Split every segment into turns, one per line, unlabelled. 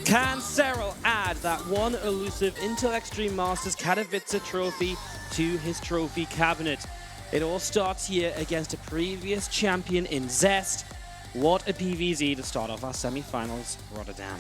Can Serral add that one elusive Intel Extreme Masters Katowice trophy to his trophy cabinet? It all starts here against a previous champion in Zest. What a PVZ to start off our semi-finals, Rotterdam.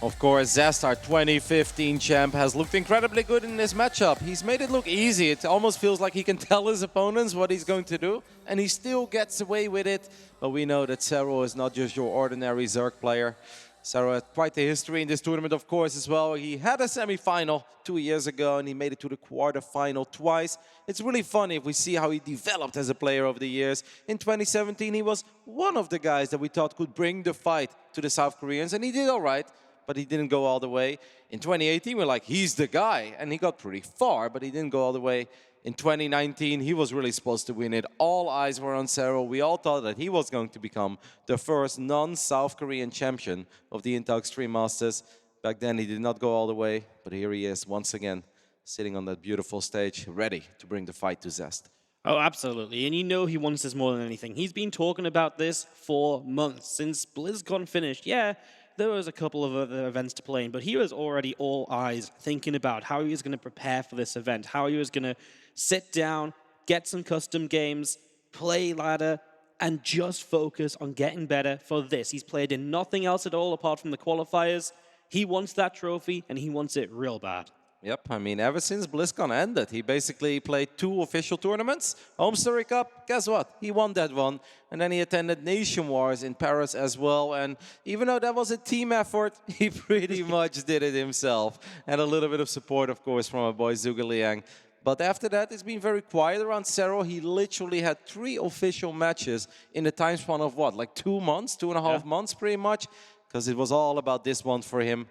Of course, Zest, our 2015 champ, has looked incredibly good in this matchup. He's made it look easy. It almost feels like he can tell his opponents what he's going to do, and he still gets away with it. But we know that Serral is not just your ordinary Zerg player. Serral had quite a history in this tournament, of course, as well. He had a semi-final 2 years ago, and he made it to the quarter-final twice. It's really funny if we see how he developed as a player over the years. In 2017, he was one of the guys that we thought could bring the fight to the South Koreans, and he did all right, but he didn't go all the way. In 2018, we're like, he's the guy, and he got pretty far, but he didn't go all the way. In 2019, he was really supposed to win it. All eyes were on Serral. We all thought that he was going to become the first non-South Korean champion of the Intel Extreme Masters. Back then, he did not go all the way, but here he is once again, sitting on that beautiful stage, ready to bring the fight to Zest.
Oh, absolutely. And you know he wants this more than anything. He's been talking about this for months. Since BlizzCon finished, yeah, there was a couple of other events to play in, but he was already all eyes thinking about how he was going to prepare for this event, how he was going to sit down, get some custom games, play ladder, and just focus on getting better for this. He's played in nothing else at all apart from the qualifiers. He wants that trophy, and he wants it real bad.
Yep, I mean, ever since BlizzCon ended, he basically played 2 official tournaments. Home Story Cup, guess what? He won that one. And then he attended Nation Wars in Paris as well. And even though that was a team effort, he pretty much did it himself. And a little bit of support, of course, from our boy Zhuge Liang. But after that, it's been very quiet around Serral. He literally had 3 official matches in the time span of what, like 2 months, 2.5 months pretty much? Because it was all about this one for him.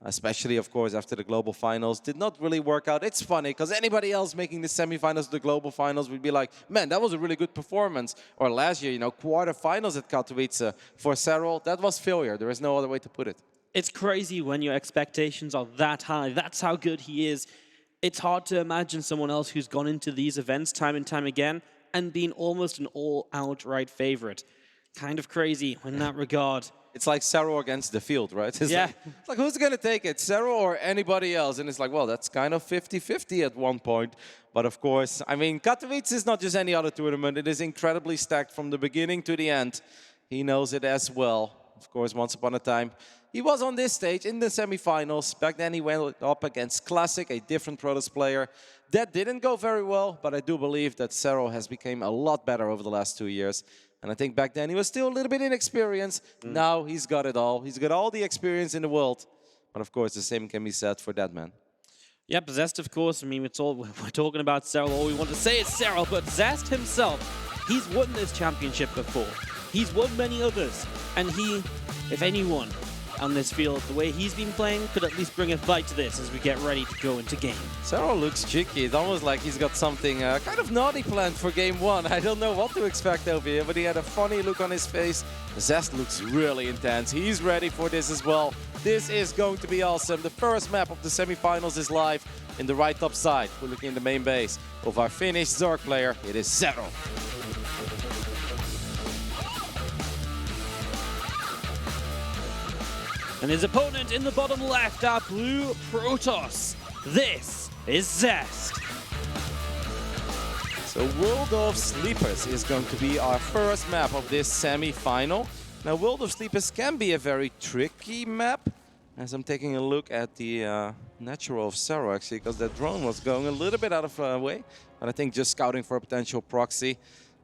Especially, of course, after the global finals. Did not really work out. It's funny, because anybody else making the semifinals, the global finals, would be like, man, that was a really good performance. Or last year, you know, quarterfinals at Katowice. For Serral, that was failure. There is no other way to put it.
It's crazy when your expectations are that high. That's how good he is. It's hard to imagine someone else who's gone into these events time and time again and been almost an all-outright favorite. Kind of crazy in that regard.
It's like Serral against the field, right? It's like who's going to take it, Serral or anybody else? And it's like, well, that's kind of 50-50 at one point. But of course, I mean, Katowice is not just any other tournament. It is incredibly stacked from the beginning to the end. He knows it as well. Of course, once upon a time, he was on this stage in the semifinals. Back then, he went up against Classic, a different Protoss player. That didn't go very well, but I do believe that Serral has become a lot better over the last 2 years. And I think back then he was still a little bit inexperienced. Now he's got it all. He's got all the experience in the world. But of course, the same can be said for that man.
Yep, Zest, of course. I mean, we're talking about Serral. All we want to say is Serral. But Zest himself, he's won this championship before. He's won many others. And he, if anyone on this field, the way he's been playing, could at least bring a fight to this as we get ready to go into game.
Serral looks cheeky. It's almost like he's got something kind of naughty planned for game 1. I don't know what to expect over here, but he had a funny look on his face. Zest looks really intense. He's ready for this as well. This is going to be awesome. The first map of the semifinals is live in the right top side. We're looking in the main base of our Finnish Zerg player. It is Serral.
And his opponent in the bottom left, our blue Protoss. This is Zest.
So World of Sleepers is going to be our first map of this semi-final. Now World of Sleepers can be a very tricky map. As I'm taking a look at the natural of Serral actually, because that drone was going a little bit out of way. But I think just scouting for a potential proxy.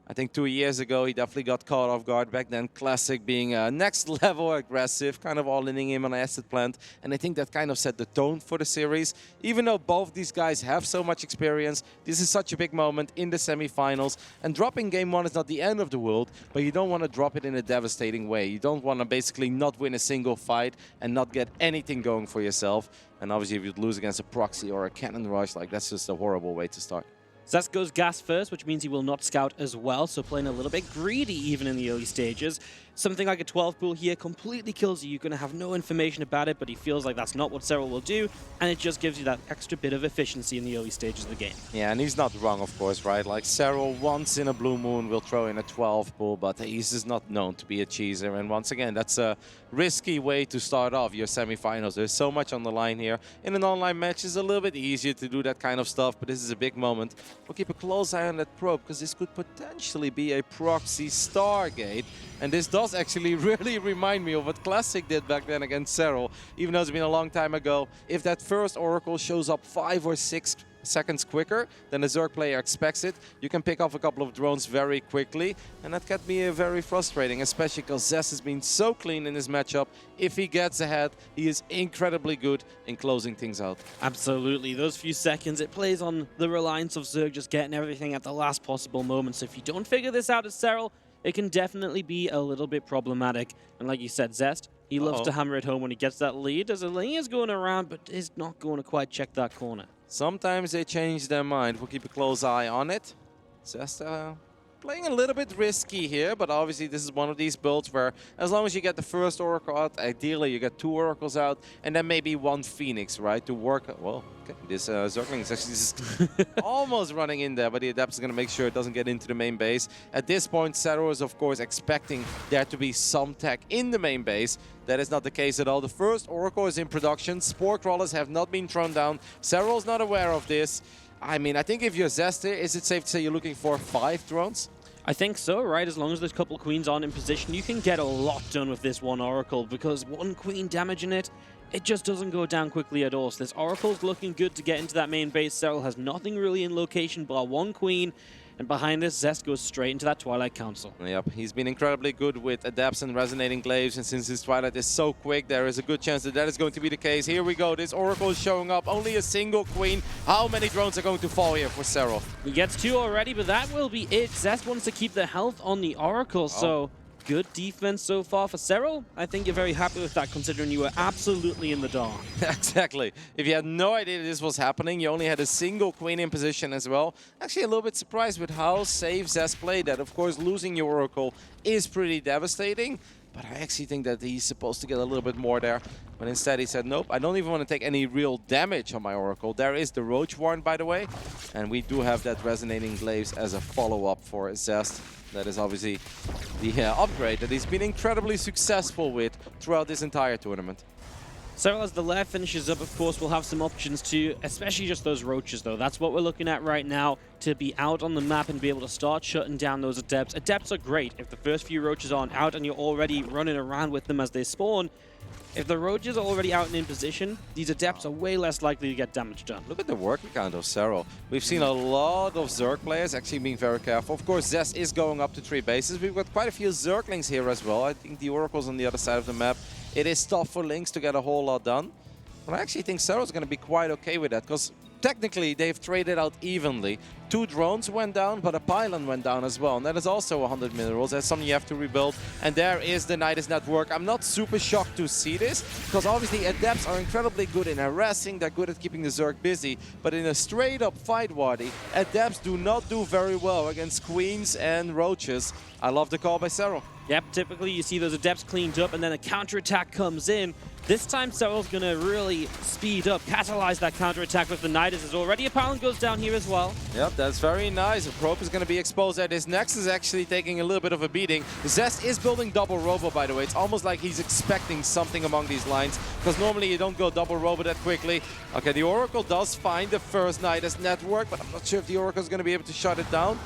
I think 2 years ago, he definitely got caught off guard. Back then, Classic being next level aggressive, kind of all-inning him on Acid Plant. And I think that kind of set the tone for the series. Even though both these guys have so much experience, this is such a big moment in the semifinals. And dropping game 1 is not the end of the world, but you don't want to drop it in a devastating way. You don't want to basically not win a single fight and not get anything going for yourself. And obviously, if you'd lose against a proxy or a cannon rush, like that's just a horrible way to start.
Zest goes gas first, which means he will not scout as well, so playing a little bit greedy even in the early stages. Something like a 12 pool here completely kills you. You're going to have no information about it, but he feels like that's not what Serral will do, and it just gives you that extra bit of efficiency in the early stages of the game.
Yeah, and he's not wrong, of course, right? Like, Serral once in a blue moon will throw in a 12 pool, but he's just not known to be a cheeser. And once again, that's a risky way to start off your semifinals. There's so much on the line here. In an online match, it's a little bit easier to do that kind of stuff, but this is a big moment. We'll keep a close eye on that probe, because this could potentially be a proxy Stargate. And this does actually really remind me of what Classic did back then against Serral, even though it's been a long time ago. If that first Oracle shows up 5 or 6 seconds quicker than the Zerg player expects it, you can pick off a couple of drones very quickly, and that can be very frustrating, especially because Zest has been so clean in this matchup. If he gets ahead, he is incredibly good in closing things out.
Absolutely. Those few seconds, it plays on the reliance of Zerg just getting everything at the last possible moment. So if you don't figure this out as Serral, it can definitely be a little bit problematic. And like you said, Zest, he loves to hammer it home when he gets that lead, as a lane is going around, but is not going to quite check that corner.
Sometimes they change their mind. We'll keep a close eye on it. Zest playing a little bit risky here, but obviously this is one of these builds where as long as you get the first Oracle out, ideally you get 2 Oracles out, and then maybe 1 Phoenix, right, to work. Well, okay, this Zergling is actually just almost running in there, but the Adept is going to make sure it doesn't get into the main base. At this point, Serral is of course expecting there to be some tech in the main base. That is not the case at all. The first Oracle is in production. Spore Crawlers have not been thrown down. Serral's not aware of this. I mean, I think if you're Zest here, is it safe to say you're looking for 5 drones?
I think so, right? As long as there's a couple of queens on in position, you can get a lot done with this one Oracle, because 1 queen damaging it, it just doesn't go down quickly at all. So this Oracle's looking good to get into that main base. Serral has nothing really in location but 1 queen. And behind this, Zest goes straight into that Twilight Council.
Yep, he's been incredibly good with Adepts and Resonating Glaives, and since his Twilight is so quick, there is a good chance that that is going to be the case. Here we go, this Oracle is showing up, only a single queen. How many drones are going to fall here for Serral?
He gets 2 already, but that will be it. Zest wants to keep the health on the Oracle, so good defense so far for Serral. I think you're very happy with that, considering you were absolutely in the dark.
Exactly. If you had no idea this was happening, you only had a single queen in position as well. Actually, a little bit surprised with how safe Zest played that. Of course, losing your Oracle is pretty devastating, but I actually think that he's supposed to get a little bit more there. But instead he said, nope, I don't even want to take any real damage on my Oracle. There is the Roach Warren, by the way, and we do have that Resonating Glaives as a follow-up for Zest. That is obviously the upgrade that he's been incredibly successful with throughout this entire tournament.
Serral, as the left finishes up, of course, will have some options too, especially just those roaches, though. That's what we're looking at right now, to be out on the map and be able to start shutting down those Adepts. Adepts are great if the first few roaches aren't out and you're already running around with them as they spawn. If the roaches are already out and in position, these Adepts are way less likely to get damage done.
Look at the work count of Serral. We've seen a lot of Zerg players actually being very careful. Of course, Zest is going up to 3 bases. We've got quite a few Zerglings here as well. I think the Oracle's on the other side of the map. It is tough for Lynx to get a whole lot done. But I actually think Serral's going to be quite okay with that, because technically they've traded out evenly. 2 drones went down, but a pylon went down as well. And that is also 100 minerals. That's something you have to rebuild. And there is the Nidus network. I'm not super shocked to see this, because obviously Adepts are incredibly good in harassing. They're good at keeping the Zerg busy. But in a straight-up fight, Wadi, Adepts do not do very well against Queens and Roaches. I love the call by Serral.
Yep, typically you see those Adepts cleaned up and then a counterattack comes in. This time Serral's going to really speed up, catalyze that counterattack with the Nidus, as already a pylon goes down here as well.
Yep, that's very nice. A probe is going to be exposed there. This next is actually taking a little bit of a beating. Zest is building double robo, by the way. It's almost like he's expecting something among these lines, because normally you don't go double robo that quickly. Okay, the Oracle does find the first Nidus network, but I'm not sure if the Oracle is going to be able to shut it down.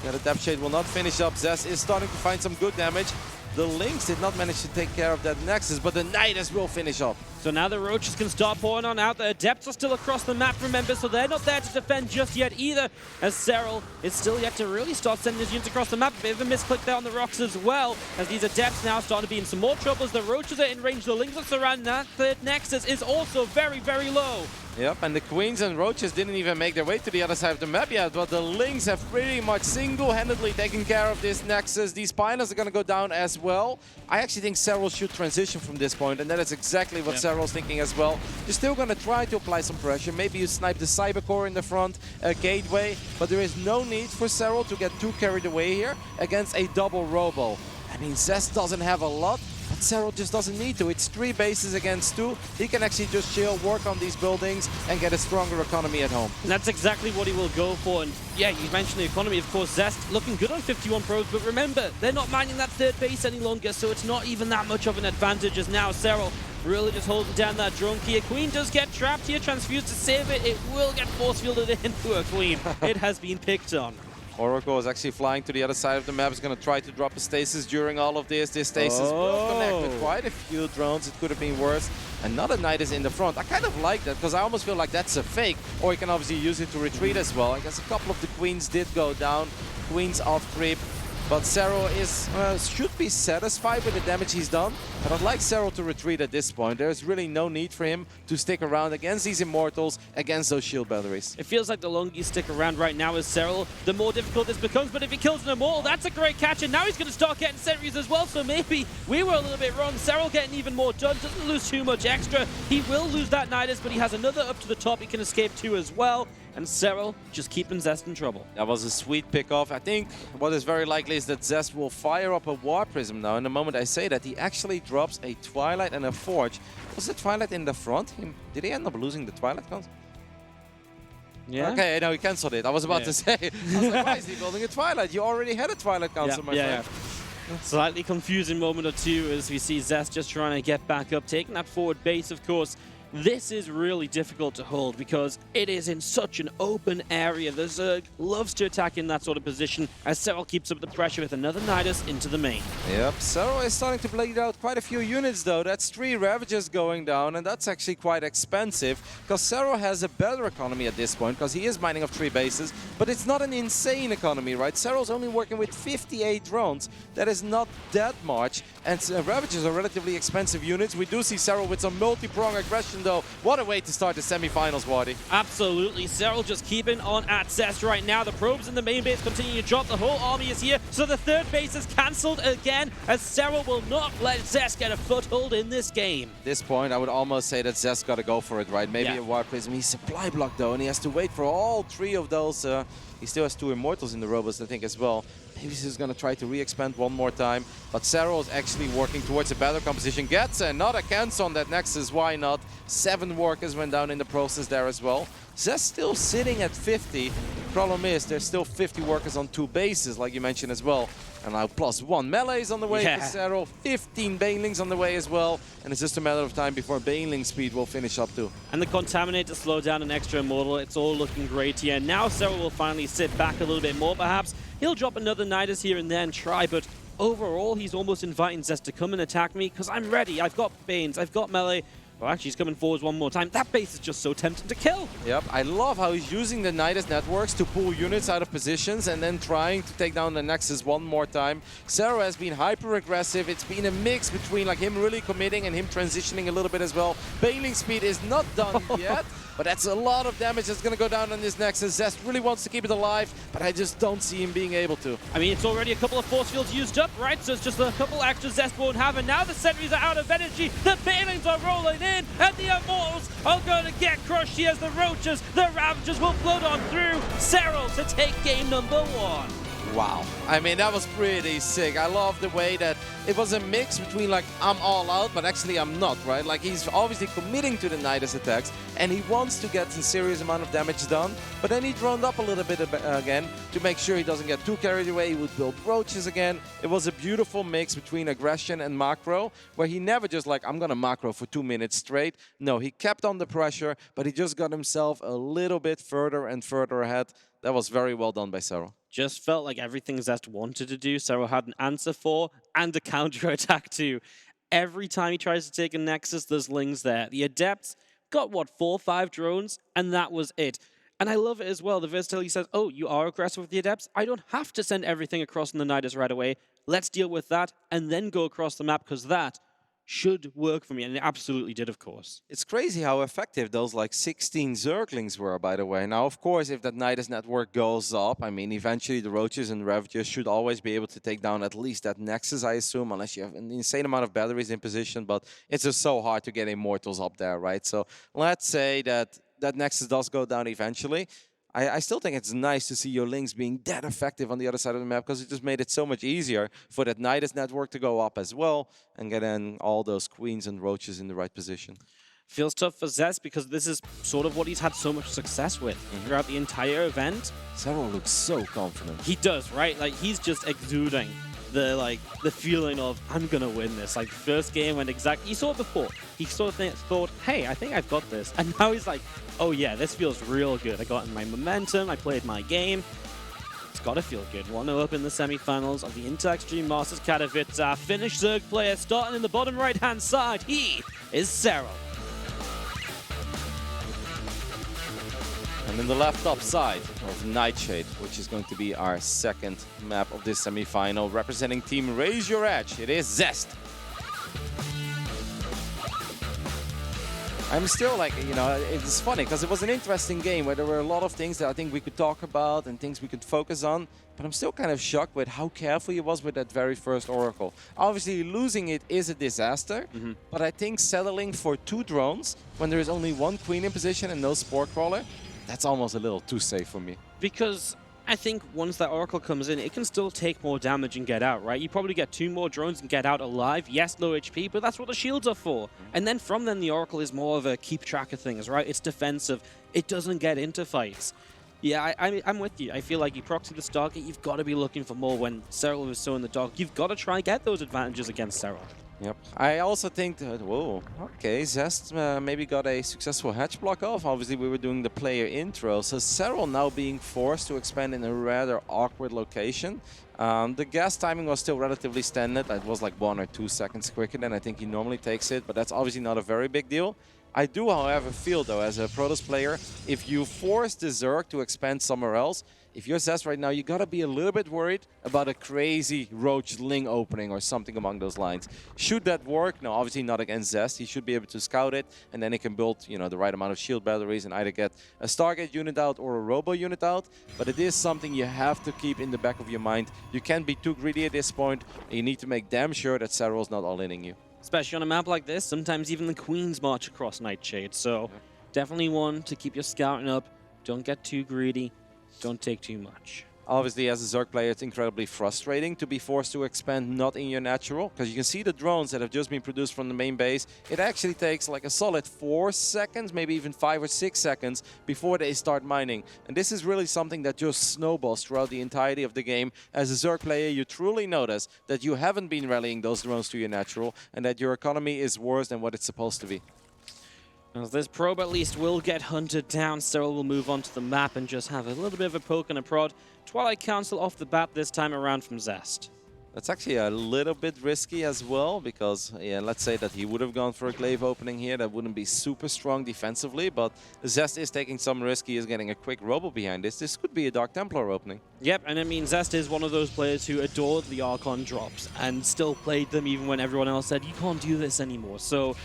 Yeah, the Depth Shade will not finish up. Zest is starting to find some good damage. The Lynx did not manage to take care of that Nexus, but the Nidus will finish up.
So now the Roaches can start pouring on out. The Adepts are still across the map, remember, so they're not there to defend just yet either, as Serral is still yet to really start sending his units across the map. A bit of a misclick there on the rocks as well, as these Adepts now starting to be in some more trouble as the Roaches are in range. The Lynx looks around that. The Nexus is also very, very low.
Yep, and the Queens and Roaches didn't even make their way to the other side of the map yet, but the Lynx have pretty much single-handedly taken care of this Nexus. These pylons are going to go down as well. I actually think Serral should transition from this point, and that is exactly what Serral's thinking as well. You're still going to try to apply some pressure. Maybe you snipe the Cybercore in the front, a gateway, but there is no need for Serral to get too carried away here against a double robo. I mean, Zest doesn't have a lot, but Serral just doesn't need to. It's 3 bases against 2. He can actually just chill, work on these buildings, and get a stronger economy at home.
And that's exactly what he will go for. And yeah, you mentioned the economy, of course. Zest looking good on 51 probes, but remember, they're not mining that third base any longer, so it's not even that much of an advantage as now Serral really just holding down that drone key. A Queen does get trapped here, transfused to save it. It will get force fielded into a Queen. It has been picked on.
Oracle is actually flying to the other side of the map. He's going to try to drop a stasis during all of this. This stasis will connect with quite a few drones. It could have been worse. Another Knight is in the front. I kind of like that because I almost feel like that's a fake. Or you can obviously use it to retreat as well. I guess a couple of the Queens did go down. Queens off creep. But Serral is should be satisfied with the damage he's done. But I'd like Serral to retreat at this point. There's really no need for him to stick around against these Immortals, against those shield batteries.
It feels like the longer you stick around right now as Serral, the more difficult this becomes. But if he kills an Immortal, that's a great catch. And now he's going to start getting sentries as well. So maybe we were a little bit wrong. Serral getting even more done. Doesn't lose too much extra. He will lose that Nidus, but he has another up to the top he can escape to as well. And Serral just keeping Zest in trouble.
That was a sweet pickoff. I think what is very likely is that Zest will fire up a War Prism now. And the moment I say that, he actually drops a Twilight and a Forge. Was the Twilight in the front? Did he end up losing the Twilight count?
Yeah.
Okay, no, he cancelled it. I was about to say. I was like, why is he building a Twilight? You already had a Twilight council, my friend.
Slightly confusing moment or two as we see Zest just trying to get back up, taking that forward base, of course. This is really difficult to hold because it is in such an open area. The Zerg loves to attack in that sort of position as Serral keeps up the pressure with another Nidus into the main.
Yep, Serral is starting to bleed out quite a few units though. That's 3 Ravagers going down, and that's actually quite expensive because Serral has a better economy at this point because he is mining off 3 bases, but it's not an insane economy, right? Serral's only working with 58 drones. That is not that much, and Ravagers are relatively expensive units. We do see Serral with some multi-prong aggression though. What a way to start the semifinals, Wardy.
Absolutely. Serral just keeping on at Zest right now. The probes in the main base continue to drop. The whole army is here. So the third base is cancelled again as Serral will not let Zest get a foothold in this game.
At this point, I would almost say that Zest got to go for it, right? Maybe a War Prism. He's supply blocked though, and he has to wait for all 3 of those. He still has 2 Immortals in the robots, I think, as well. Maybe he's just going to try to re-expand one more time. But Serral is actually working towards a better composition. Gets another cancel on that Nexus. Why not? 7 workers went down in the process there as well. Zest still sitting at 50. The problem is there's still 50 workers on 2 bases, like you mentioned as well. And now +1 melees on the way for Serral. 15 Banelings on the way as well. And it's just a matter of time before Baneling speed will finish up too.
And the Contaminate to slow down an extra Immortal. It's all looking great here. Now Serral will finally sit back a little bit more perhaps. He'll drop another Nidus here and there and try, but overall he's almost inviting Zest to come and attack me because I'm ready. I've got Banes, I've got melee. Well, actually, he's coming forwards one more time. That base is just so tempting to kill.
Yep, I love how he's using the Nidus networks to pull units out of positions and then trying to take down the Nexus one more time. Serral has been hyper-aggressive. It's been a mix between like him really committing and him transitioning a little bit as well. Bailing speed is not done yet, but that's a lot of damage that's going to go down on this Nexus. Zest really wants to keep it alive, but I just don't see him being able to.
I mean, it's already a couple of force fields used up, right? So it's just a couple extra Zest won't have, and now the sentries are out of energy. The Banelings are rolling in, and the Immortals are going to get crushed here as the Roaches, the Ravagers will float on through. Serral to take game number 1.
Wow. I mean, that was pretty sick. I love the way that it was a mix between like, I'm all out, but actually I'm not, right? Like, he's obviously committing to the Nidus attacks, and he wants to get a serious amount of damage done, but then he droned up a little bit again to make sure he doesn't get too carried away. He would build Roaches again. It was a beautiful mix between aggression and macro, where he never just like, I'm going to macro for 2 minutes straight. No, he kept on the pressure, but he just got himself a little bit further and further ahead. That was very well done by Serral.
Just felt like everything Zest wanted to do, Serral had an answer for and a counter-attack too. Every time he tries to take a Nexus, there's Lings there. The Adepts got, what, 4 or 5 drones? And that was it. And I love it as well. The versatility says, oh, you are aggressive with the Adepts? I don't have to send everything across in the Nidus right away. Let's deal with that and then go across the map, because that should work for me, and it absolutely did, of course.
It's crazy how effective those like 16 Zerglings were, by the way. Now, of course, if that Nidus network goes up, I mean, eventually the Roaches and Ravagers should always be able to take down at least that Nexus, I assume, unless you have an insane amount of batteries in position, but it's just so hard to get Immortals up there, right? So let's say that that Nexus does go down eventually. I still think it's nice to see your links being that effective on the other side of the map because it just made it so much easier for that Nidus network to go up as well and get in all those queens and roaches in the right position.
Feels tough for Zest because this is sort of what he's had so much success with throughout the entire event.
Serral looks so confident.
He does, right? Like, he's just exuding the feeling of, I'm gonna win this. Like, first game went exactly, he saw it before. He sort of thought, hey, I think I've got this. And now he's like, oh yeah, this feels real good. I got in my momentum, I played my game. It's gotta feel good. 1-0 up in the semifinals of the Inter Extreme Masters Katowice. Our Finnish Zerg player starting in the bottom right-hand side. He is Serral.
And in the left top side of Nightshade, which is going to be our second map of this semi-final, representing Team Raise Your Edge, it is Zest. I'm still like, you know, it's funny because it was an interesting game where there were a lot of things that I think we could talk about and things we could focus on, but I'm still kind of shocked with how careful he was with that very first Oracle. Obviously, losing it is a disaster, but I think settling for 2 drones when there is only 1 queen in position and no Spore Crawler, that's almost a little too safe for me.
Because I think once that Oracle comes in, it can still take more damage and get out, right? You probably get 2 more drones and get out alive. Yes, low HP, but that's what the shields are for. And then from then, the Oracle is more of a keep track of things, right? It's defensive. It doesn't get into fights. Yeah, I'm with you. I feel like you proxy the Stargate, you've got to be looking for more when Serral was so in the dark. You've got to try and get those advantages against Serral.
Yep. I also think that, whoa, okay, Zest maybe got a successful hatch block off. Obviously, we were doing the player intro, so Serral now being forced to expand in a rather awkward location. The gas timing was still relatively standard. It was like 1 or 2 seconds quicker than I think he normally takes it, but that's obviously not a very big deal. I do, however, feel, though, as a Protoss player, if you force the Zerg to expand somewhere else, if you're Zest right now, you gotta be a little bit worried about a crazy Roach Ling opening or something along those lines. Should that work? No, obviously not against Zest. He should be able to scout it, and then he can build, you know, the right amount of shield batteries and either get a Stargate unit out or a Robo unit out. But it is something you have to keep in the back of your mind. You can't be too greedy at this point. You need to make damn sure that Serral's not all-inning you.
Especially on a map like this, sometimes even the queens march across Nightshade. So definitely one to keep your scouting up. Don't get too greedy. Don't take too much.
Obviously, as a Zerg player, it's incredibly frustrating to be forced to expand not in your natural, because you can see the drones that have just been produced from the main base. It actually takes like a solid 4 seconds, maybe even 5 or 6 seconds before they start mining. And this is really something that just snowballs throughout the entirety of the game. As a Zerg player, you truly notice that you haven't been rallying those drones to your natural and that your economy is worse than what it's supposed to be.
As this probe at least will get hunted down, Serral will move on to the map and just have a little bit of a poke and a prod. Twilight Council off the bat this time around from Zest.
That's actually a little bit risky as well, because yeah, let's say that he would have gone for a glaive opening here. That wouldn't be super strong defensively, but Zest is taking some risk. He is getting a quick robo behind this. This could be a Dark Templar opening.
Yep, and I mean, Zest is one of those players who adored the Archon drops and still played them even when everyone else said, you can't do this anymore. So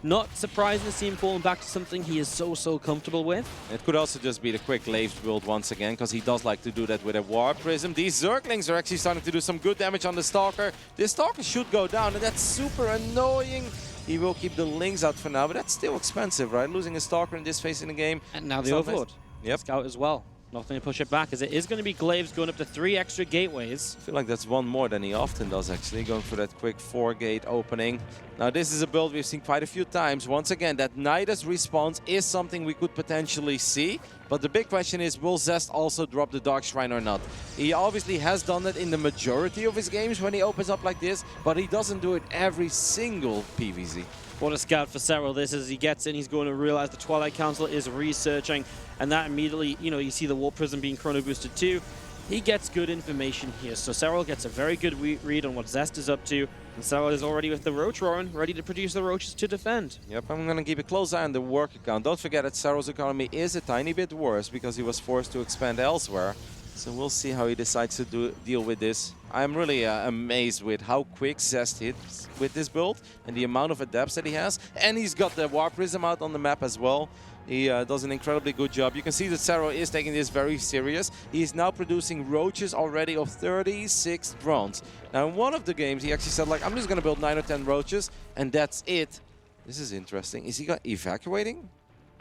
not surprising to see him falling back to something he is so comfortable with.
It could also just be the quick glaives build once again, because he does like to do that with a Warp Prism. These Zerglings are actually starting to do some good damage on the Stalker. This Stalker should go down, and that's super annoying. He will keep the Lings out for now, but that's still expensive, right? Losing a Stalker in this phase in the game.
And now the Overlord.
Yep.
Scout as well. Nothing to push it back, as it is going to be glaives going up to 3 extra gateways.
I feel like that's one more than he often does, actually, going for that quick 4-gate opening. Now, this is a build we've seen quite a few times. Once again, that Nidus response is something we could potentially see. But the big question is, will Zest also drop the Dark Shrine or not? He obviously has done it in the majority of his games when he opens up like this, but he doesn't do it every single PvZ.
What a scout for Serral this is. He gets in, he's going to realize the Twilight Council is researching, and that immediately, you know, you see the Warp Prism being chrono boosted too. He gets good information here, so Serral gets a very good read on what Zest is up to, and Serral is already with the Roach Roaring, ready to produce the Roaches to defend.
Yep, I'm going to keep a close eye on the work account. Don't forget that Serral's economy is a tiny bit worse because he was forced to expand elsewhere. So we'll see how he decides to deal with this. I'm really amazed with how quick Zest hits with this build and the amount of adepts that he has. And he's got the Warp Prism out on the map as well. He does an incredibly good job. You can see that Serral is taking this very serious. He is now producing roaches already of 36 drones. Now in one of the games he actually said, like, I'm just going to build 9 or 10 roaches and that's it. This is interesting. Is he evacuating?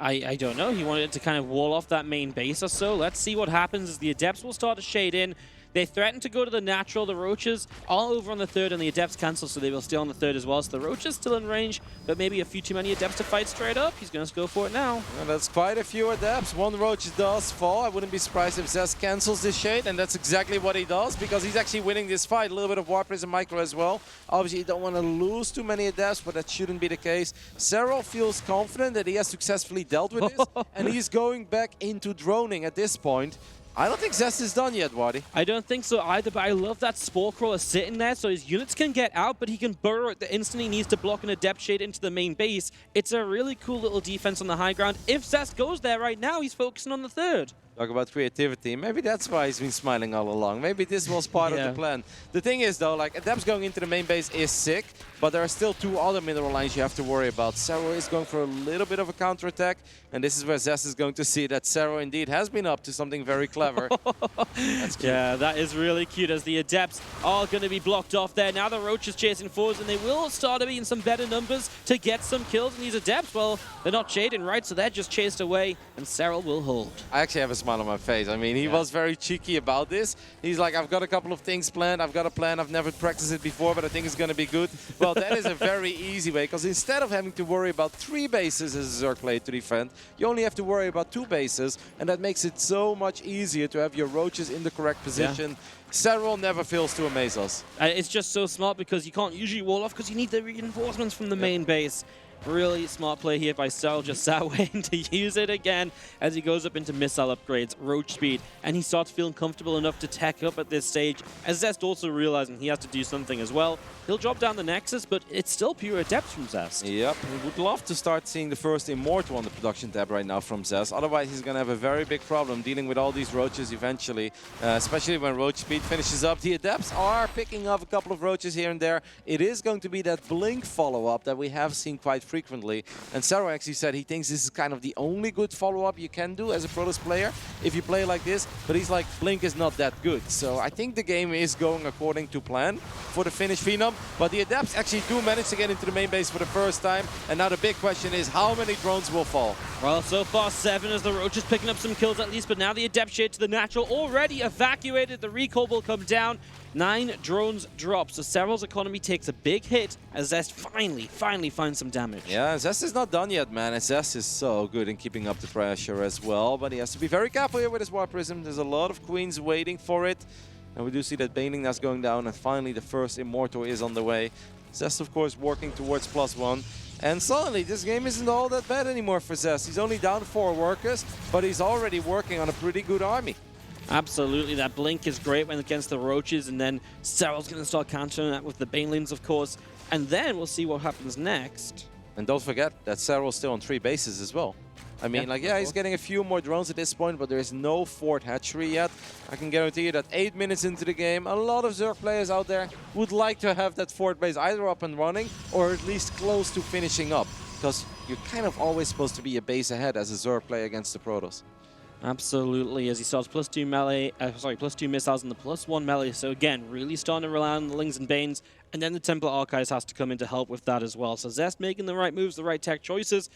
I don't know. He wanted to kind of wall off that main base or so. Let's see what happens as the Adepts will start to shade in. They threaten to go to the natural. The Roaches are over on the third, and the Adepts cancel, so they will stay on the third as well. So the Roaches still in range, but maybe a few too many Adepts to fight straight up. He's going to go for it now.
Yeah, that's quite a few Adepts. One Roach does fall. I wouldn't be surprised if Zest cancels this shade, and that's exactly what he does, because he's actually winning this fight. A little bit of Warp Prism Micro as well. Obviously, you don't want to lose too many Adepts, but that shouldn't be the case. Serral feels confident that he has successfully dealt with this, and he's going back into droning at this point. I don't think Zest is done yet, Waddy.
I don't think so either, but I love that Spore Crawler sitting there, so his units can get out, but he can burrow it the instant he needs to block an Adept Shade into the main base. It's a really cool little defense on the high ground. If Zest goes there right now, he's focusing on the third.
Talk about creativity. Maybe that's why he's been smiling all along. Maybe this was part of the plan. The thing is, though, like, Adepts going into the main base is sick, but there are still two other mineral lines you have to worry about. Serral is going for a little bit of a counterattack, and this is where Zest is going to see that Serral indeed has been up to something very clever. That's cute.
Yeah, that is really cute, as the Adepts are going to be blocked off there. Now the Roach is chasing forwards, and they will start to be in some better numbers to get some kills. And these Adepts, well, they're not shading, right? So they're just chased away, and Serral will hold.
I actually have a smile on my face. I mean, he was very cheeky about this. He's like, I've got a couple of things planned. I've got a plan. I've never practiced it before, but I think it's going to be good. Well, that is a very easy way, because instead of having to worry about 3 bases as a Zerg player to defend, you only have to worry about 2 bases, and that makes it so much easier to have your Roaches in the correct position. Serral never fails to amaze us.
It's just so smart, because you can't usually wall off because you need the reinforcements from the main base. Really smart play here by Serral, just sat waiting to use it again as he goes up into missile upgrades, Roach speed, and he starts feeling comfortable enough to tech up at this stage. As Zest also realizing he has to do something as well, he'll drop down the Nexus, but it's still pure Adepts from Zest.
Yep, we would love to start seeing the first Immortal on the production tab right now from Zest. Otherwise, he's going to have a very big problem dealing with all these Roaches eventually, especially when Roach speed finishes up. The Adepts are picking up a couple of Roaches here and there. It is going to be that Blink follow-up that we have seen quite frequently. And Serral actually said he thinks this is kind of the only good follow-up you can do as a Protoss player if you play like this. But he's like, Blink is not that good. So I think the game is going according to plan for the Finnish Phenom. But the Adepts actually do manage to get into the main base for the first time. And now the big question is, how many drones will fall?
Well, so far 7 as the Roach is picking up some kills at least. But now the Adept Shade to the natural already evacuated. The recall will come down. 9 drones drop, so Serral's economy takes a big hit as Zest finally finds some damage.
Yeah, Zest is not done yet, man. And Zest is so good in keeping up the pressure as well, but he has to be very careful here with his Warp Prism. There's a lot of Queens waiting for it, and we do see that Baneling that's going down, and finally the first Immortal is on the way. Zest, of course, working towards +1. And suddenly, this game isn't all that bad anymore for Zest. He's only down 4 workers, but he's already working on a pretty good army.
Absolutely, that Blink is great when against the Roaches, and then Serral's going to start countering that with the Banelings, of course. And then we'll see what happens next.
And don't forget that Serral's still on 3 bases as well. I mean, he's getting a few more drones at this point, but there is no 4th hatchery yet. I can guarantee you that 8 minutes into the game, a lot of Zerg players out there would like to have that 4th base either up and running, or at least close to finishing up. Because you're kind of always supposed to be a base ahead as a Zerg player against the Protoss.
Absolutely, as he starts +2 melee, +2 missiles and the +1 melee. So again, really starting to rely on the Lings and Banes, and then the Templar Archives has to come in to help with that as well. So Zest making the right moves, the right tech choices.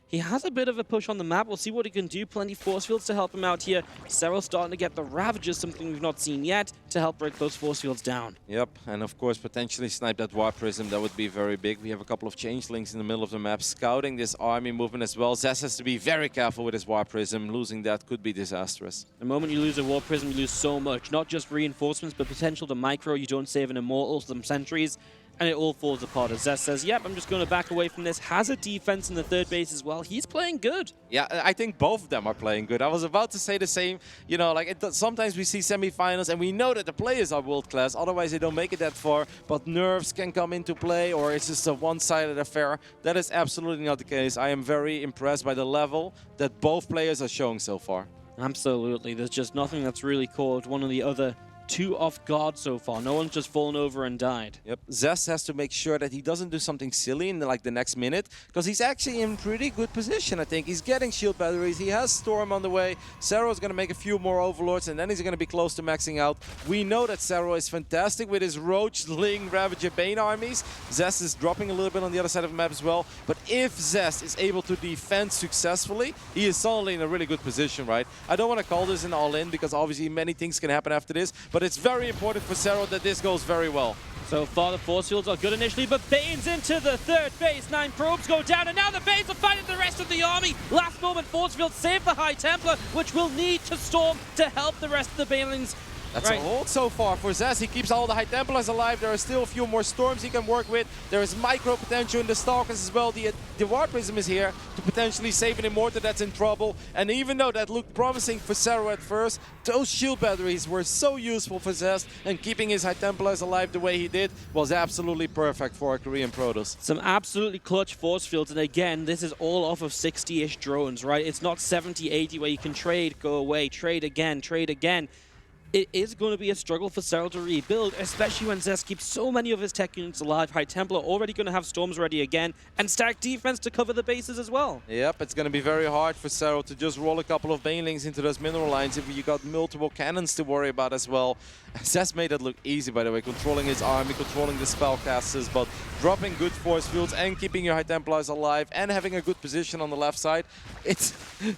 He has a bit of a push on the map. We'll see what he can do. Plenty force fields to help him out here. Serral starting to get the Ravagers, something we've not seen yet, to help break those force fields down.
Yep, and of course potentially snipe that Warp Prism. That would be very big. We have a couple of changelings in the middle of the map scouting this army movement as well. Zest has to be very careful with his Warp Prism. Losing that could be disastrous.
The moment you lose a Warp Prism, you lose so much. Not just reinforcements, but potential to micro. You don't save an Immortal, some sentries, and it all falls apart. As Zest says, yep, I'm just going to back away from this. Has a defense in the 3rd base as well. He's playing good.
Yeah, I think both of them are playing good. I was about to say the same. You know, like sometimes we see semifinals and we know that the players are world class. Otherwise, they don't make it that far. But nerves can come into play, or it's just a one-sided affair. That is absolutely not the case. I am very impressed by the level that both players are showing so far.
Absolutely. There's just nothing that's really caught one or the other too off guard so far. No one's just fallen over and died.
Yep. Zest has to make sure that he doesn't do something silly in the next minute, because he's actually in pretty good position, I think. He's getting shield batteries. He has Storm on the way. Serral's going to make a few more Overlords, and then he's going to be close to maxing out. We know that Serral is fantastic with his Roach, Ling, Ravager, Bane armies. Zest is dropping a little bit on the other side of the map as well. But if Zest is able to defend successfully, he is suddenly in a really good position, right? I don't want to call this an all-in, because obviously many things can happen after this, but it's very important for Serral that this goes very well.
So far, the force fields are good initially, but Bane's into the third phase. 9 probes go down, and now the Banes are fighting the rest of the army. Last moment, force field save the High Templar, which will need to storm to help the rest of the Banelings.
That's a hold so far for Zest. He keeps all the High Templars alive. There are still a few more storms he can work with. There is micro potential in the Stalkers as well. The War Prism is here to potentially save an Immortal that's in trouble. And even though that looked promising for Serral at first, those shield batteries were so useful for Zest, and keeping his High Templars alive the way he did was absolutely perfect for a Korean Protoss.
Some absolutely clutch force fields, and again, this is all off of 60-ish drones, right? It's not 70, 80 where you can trade, go away, trade again, trade again. It is going to be a struggle for Serral to rebuild, especially when Zest keeps so many of his tech units alive. High Templar already going to have Storms ready again, and stack defense to cover the bases as well.
Yep, it's going to be very hard for Serral to just roll a couple of Banelings into those mineral lines if you got multiple cannons to worry about as well. Zest made it look easy, by the way, controlling his army, controlling the spellcasters, but dropping good force fields and keeping your High Templars alive and having a good position on the left side.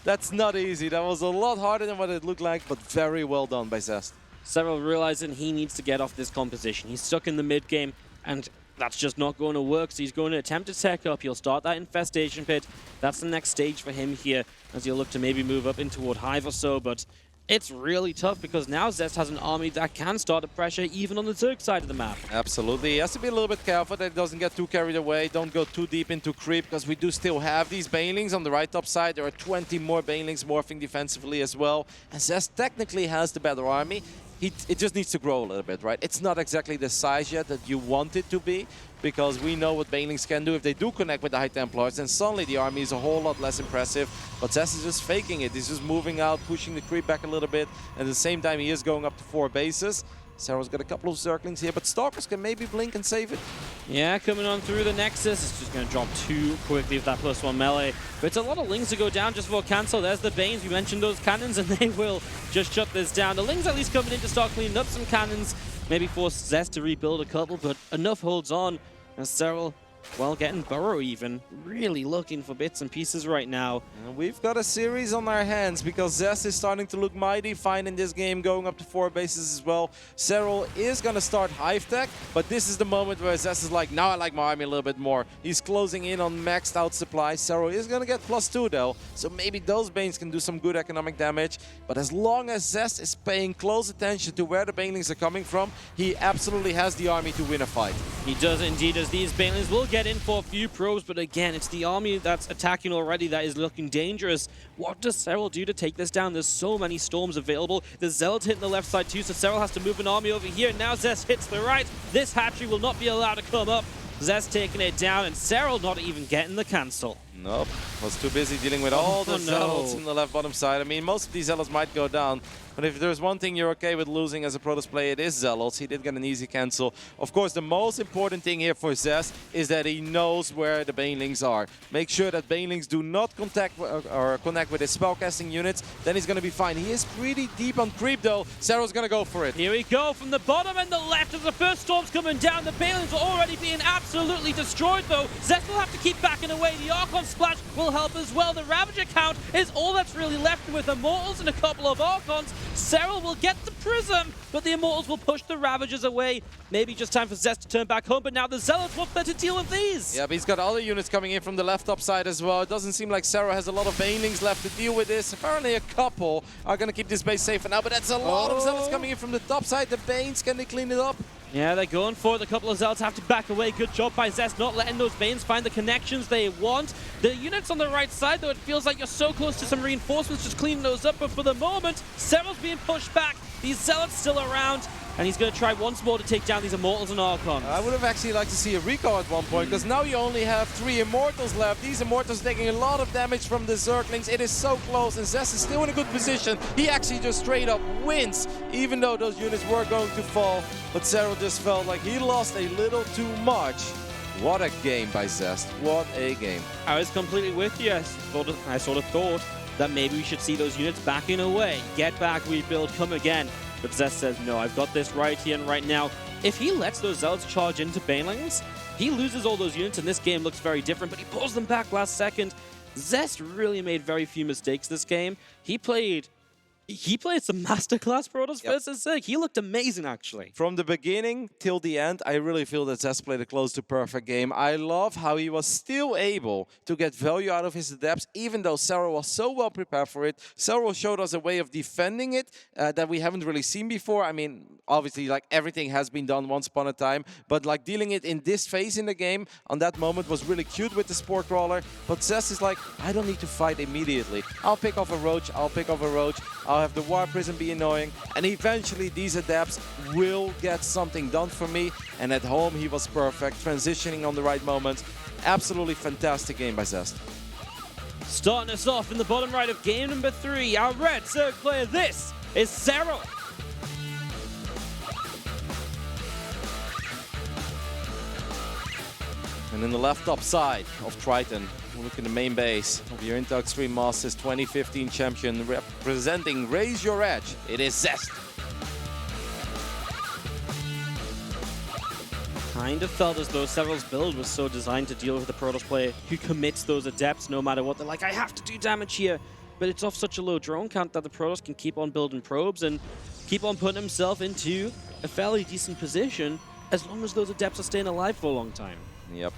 That's not easy. That was a lot harder than what it looked like, but very well done by Zest.
Serral realizing he needs to get off this composition. He's stuck in the mid game, and that's just not going to work, so he's going to attempt to tech up. He'll start that infestation pit. That's the next stage for him here, as he'll look to maybe move up in toward Hive or so, but it's really tough because now Zest has an army that can start a pressure even on the Zerg side of the map.
Absolutely. He has to be a little bit careful that he doesn't get too carried away. Don't go too deep into creep, because we do still have these Banelings on the right top side. There are 20 more Banelings morphing defensively as well. And Zest technically has the better army. It just needs to grow a little bit, right? It's not exactly the size yet that you want it to be, because we know what Banelings can do if they do connect with the High Templars, and suddenly the army is a whole lot less impressive. But Zest is just faking it. He's just moving out, pushing the creep back a little bit, and at the same time he is going up to 4 bases. Serral's got a couple of Zerglings here, but Stalkers can maybe blink and save it.
Yeah, coming on through the Nexus. It's just going to drop too quickly with that +1 melee. But it's a lot of Lings to go down just for cancel. There's the Banes. We mentioned those cannons, and they will just shut this down. The Lings at least coming in to start cleaning up some cannons. Maybe force Zest to rebuild a couple, but enough holds on. As Serral, well, getting Burrow even. Really looking for bits and pieces right now.
And we've got a series on our hands, because Zest is starting to look mighty fine in this game, going up to 4 bases as well. Serral is going to start Hive Tech, but this is the moment where Zest is like, now I like my army a little bit more. He's closing in on maxed out supply. Serral is going to get +2 though, so maybe those Banes can do some good economic damage. But as long as Zest is paying close attention to where the Banelings are coming from, he absolutely has the army to win a fight.
He does indeed, as these Banelings will get in for a few probes, but again, it's the army that's attacking already that is looking dangerous. What does Serral do to take this down? There's so many Storms available. The Zealot hitting the left side too, so Serral has to move an army over here. Now Zest hits the right. This hatchery will not be allowed to come up. Zest taking it down, and Serral not even getting the cancel.
Nope, was too busy dealing with all the Zealots in the left bottom side. I mean, most of these Zealots might go down, but if there's one thing you're okay with losing as a Protoss player, it is Zealots. He did get an easy cancel. Of course, the most important thing here for Zest is that he knows where the Banelings are. Make sure that Banelings do not contact or connect with his spellcasting units, then he's going to be fine. He is pretty deep on creep though. Serral's going to go for it.
Here we go from the bottom and the left as the first Storm's coming down. The Banelings are already being absolutely destroyed though. Zest will have to keep backing away. The Archon Splash will help as well. The Ravager count is all that's really left with Immortals and a couple of Archons. Serral will get the Prism, but the Immortals will push the Ravagers away. Maybe just time for Zest to turn back home, but now the Zealots want there to deal with these.
Yeah, but he's got other units coming in from the left top side as well. It doesn't seem like Serral has a lot of Banelings left to deal with this. Apparently a couple are going to keep this base safe for now, but that's a lot of Zealots coming in from the top side. The Banes, can they clean it up?
Yeah, they're going for it. A couple of Zealots have to back away. Good job by Zest, not letting those Banes find the connections they want. The units on the right side, though, it feels like you're so close to some reinforcements, just cleaning those up. But for the moment, Serral's being pushed back. These Zealots still around. And he's going to try once more to take down these Immortals and Archons.
I would have actually liked to see a recall at one point, because now you only have 3 Immortals left. These Immortals taking a lot of damage from the Zerglings. It is so close, and Zest is still in a good position. He actually just straight up wins, even though those units were going to fall. But Serral just felt like he lost a little too much. What a game by Zest. What a game.
I was completely with you. I sort of thought that maybe we should see those units backing away. Get back, rebuild, come again. But Zest says, no, I've got this right here and right now. If he lets those Zealots charge into Banelings, he loses all those units and this game looks very different, but he pulls them back last second. Zest really made very few mistakes this game. He played some masterclass Protoss versus Zerg. He looked amazing, actually.
From the beginning till the end, I really feel that Zest played a close to perfect game. I love how he was still able to get value out of his adepts, even though Serral was so well prepared for it. Serral showed us a way of defending it that we haven't really seen before. I mean, obviously, like, everything has been done once upon a time, but like dealing it in this phase in the game on that moment was really cute with the Spore Crawler. But Zest is like, I don't need to fight immediately. I'll pick off a Roach, I'll have the War Prism be annoying, and eventually these adepts will get something done for me. And at home he was perfect, transitioning on the right moment. Absolutely fantastic game by Zest.
Starting us off in the bottom right of game number 3, our red Zerg player, this is Serral.
And in the left top side of Triton, look in the main base of your Intel Extreme Masters 2015 champion, representing Raise Your Edge, it is Zest.
Kind of felt as though Serral's build was so designed to deal with the Protoss player who commits those adepts no matter what. They're like, I have to do damage here. But it's off such a low drone count that the Protoss can keep on building probes and keep on putting himself into a fairly decent position as long as those adepts are staying alive for a long time.
Yep,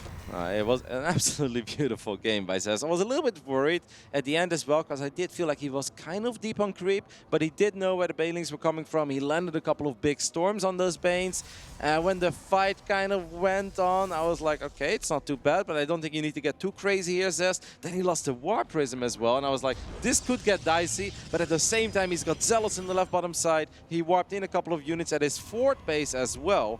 it was an absolutely beautiful game by Zest. I was a little bit worried at the end as well, because I did feel like he was kind of deep on creep, but he did know where the Banelings were coming from. He landed a couple of big storms on those Banes. When the fight kind of went on, I was like, okay, it's not too bad, but I don't think you need to get too crazy here, Zest. Then he lost the War Prism as well, and I was like, this could get dicey, but at the same time, he's got Zealots in the left bottom side. He warped in a couple of units at his fort base as well.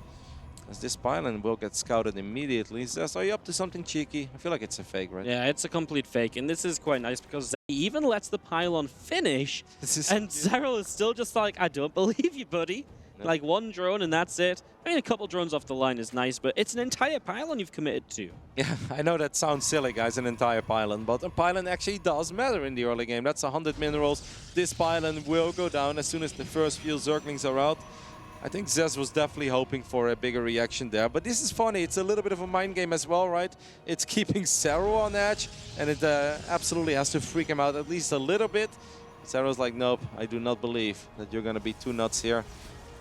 As this pylon will get scouted immediately. Zest, are you up to something cheeky? I feel like it's a fake, right?
Yeah, it's a complete fake, and this is quite nice because he even lets the pylon finish, and Serral is still just like, I don't believe you, buddy. No. Like one drone and that's it. I mean, a couple drones off the line is nice, but it's an entire pylon you've committed to.
Yeah, I know that sounds silly, guys, an entire pylon, but a pylon actually does matter in the early game. That's 100 minerals. This pylon will go down as soon as the first few Zerglings are out. I think Zest was definitely hoping for a bigger reaction there. But this is funny. It's a little bit of a mind game as well, right? It's keeping Serral on edge, and it absolutely has to freak him out at least a little bit. Serral's like, nope, I do not believe that you're going to be too nuts here.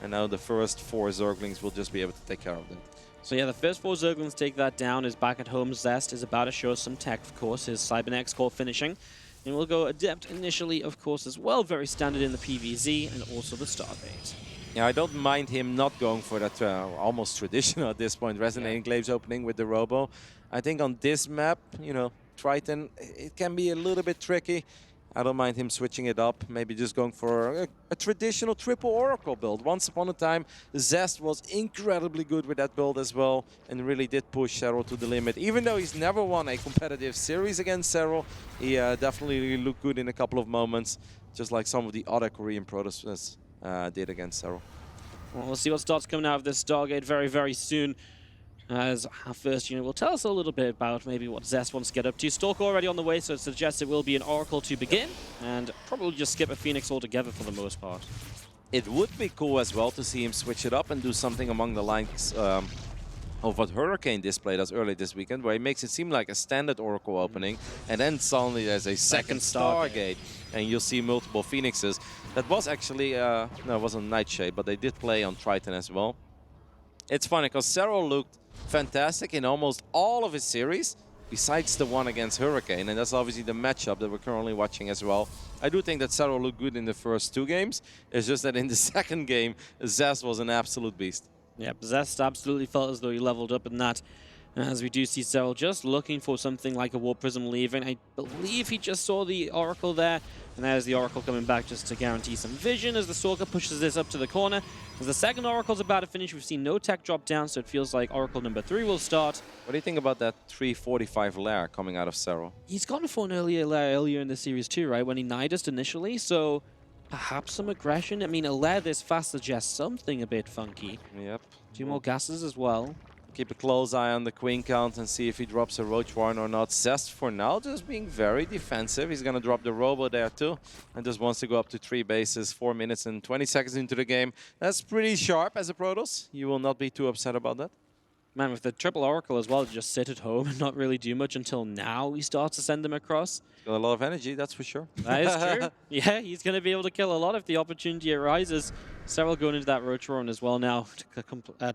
And now the first 4 Zerglings will just be able to take care of that.
So yeah, the first 4 Zerglings take that down. Is back at home. Zest is about to show some tech, of course. His Cybernetics core finishing. And we'll go Adept initially, of course, as well. Very standard in the PvZ and also the Starbase.
Yeah, I don't mind him not going for that almost traditional at this point, Resonating Glaives opening with the Robo. I think on this map, you know, Triton, it can be a little bit tricky. I don't mind him switching it up, maybe just going for a traditional triple Oracle build. Once upon a time, Zest was incredibly good with that build as well and really did push Serral to the limit. Even though he's never won a competitive series against Serral, he definitely looked good in a couple of moments, just like some of the other Korean Protoss did against Serral.
Well, we'll see what starts coming out of this Stargate very, very soon. As our first unit will tell us a little bit about maybe what Zest wants to get up to. Stalker already on the way, so it suggests it will be an Oracle to begin, and probably just skip a Phoenix altogether for the most part.
It would be cool as well to see him switch it up and do something among the lines of what Hurricane displayed us early this weekend, where he makes it seem like a standard Oracle opening, and then suddenly there's a second Stargate, and you'll see multiple Phoenixes. That was actually, no, it wasn't Nightshade, but they did play on Triton as well. It's funny, because Serral looked fantastic in almost all of his series, besides the one against Hurricane, and that's obviously the matchup that we're currently watching as well. I do think that Serral looked good in the first 2 games. It's just that in the second game, Zest was an absolute beast.
Yeah, Zest absolutely felt as though he leveled up in that. As we do see Serral just looking for something like a Warp Prism leaving. I believe he just saw the Oracle there. And there's the Oracle coming back just to guarantee some vision as the Stalker pushes this up to the corner. As the second Oracle's about to finish, we've seen no tech drop down, so it feels like Oracle number 3 will start.
What do you think about that 345 lair coming out of Serral?
He's gone for an earlier in the series too, right? When he Nidus'd initially, so perhaps some aggression. I mean, a lair this fast suggests something a bit funky.
Yep.
2 more gases as well.
Keep a close eye on the Queen count and see if he drops a Roach Warren or not. Zest for now just being very defensive. He's going to drop the Robo there too. And just wants to go up to 3 bases, 4 minutes and 20 seconds into the game. That's pretty sharp as a Protoss. You will not be too upset about that.
Man, with the triple Oracle as well, just sit at home and not really do much until now he starts to send them across.
Got a lot of energy, that's for sure.
That is true. Yeah, he's going to be able to kill a lot if the opportunity arises. Serral going into that Roach Warren as well now to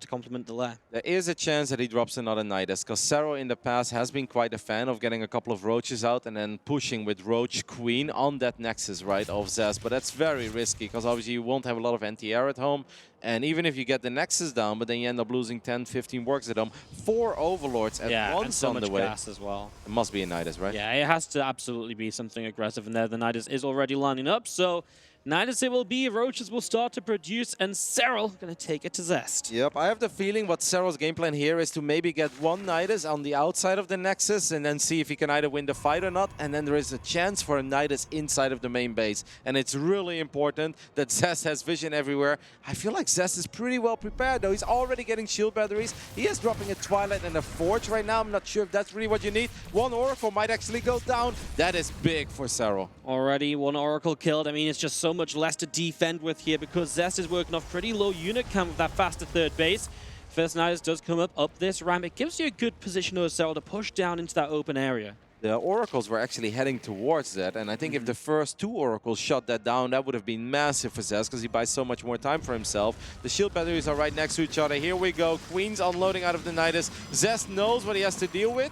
complement the lair.
There is a chance that he drops another Nidus, because Serral in the past has been quite a fan of getting a couple of Roaches out and then pushing with Roach Queen on that Nexus, right, of Zest. But that's very risky, because obviously you won't have a lot of anti-air at home. And even if you get the Nexus down, but then you end up losing 10, 15 works at home. 4 Overlords at once
and so
on
much
the way.
gas as well.
It must be a Nidus, right?
Yeah, it has to absolutely be something aggressive in there. The Nidus is already lining up, so Nidus it will be. Roaches will start to produce, and Serral going to take it to Zest.
Yep, I have the feeling what Serral's game plan here is to maybe get one Nidus on the outside of the Nexus and then see if he can either win the fight or not. And then there is a chance for a Nidus inside of the main base. And it's really important that Zest has vision everywhere. I feel like Zest is pretty well prepared, though. He's already getting shield batteries. He is dropping a Twilight and a Forge right now. I'm not sure if that's really what you need. One Oracle might actually go down. That is big for Serral.
Already 1 Oracle killed. I mean, it's just so much less to defend with here because Zest is working off pretty low unit count with that faster third base. First Nidus does come up this ramp. It gives you a good position of Serral to push down into that open area.
The Oracles were actually heading towards that, and I think if the first 2 Oracles shut that down, that would have been massive for Zest because he buys so much more time for himself. The shield batteries are right next to each other. Here we go. Queen's unloading out of the Nidus. Zest knows what he has to deal with.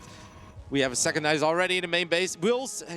We have a second Nidus already in the main base.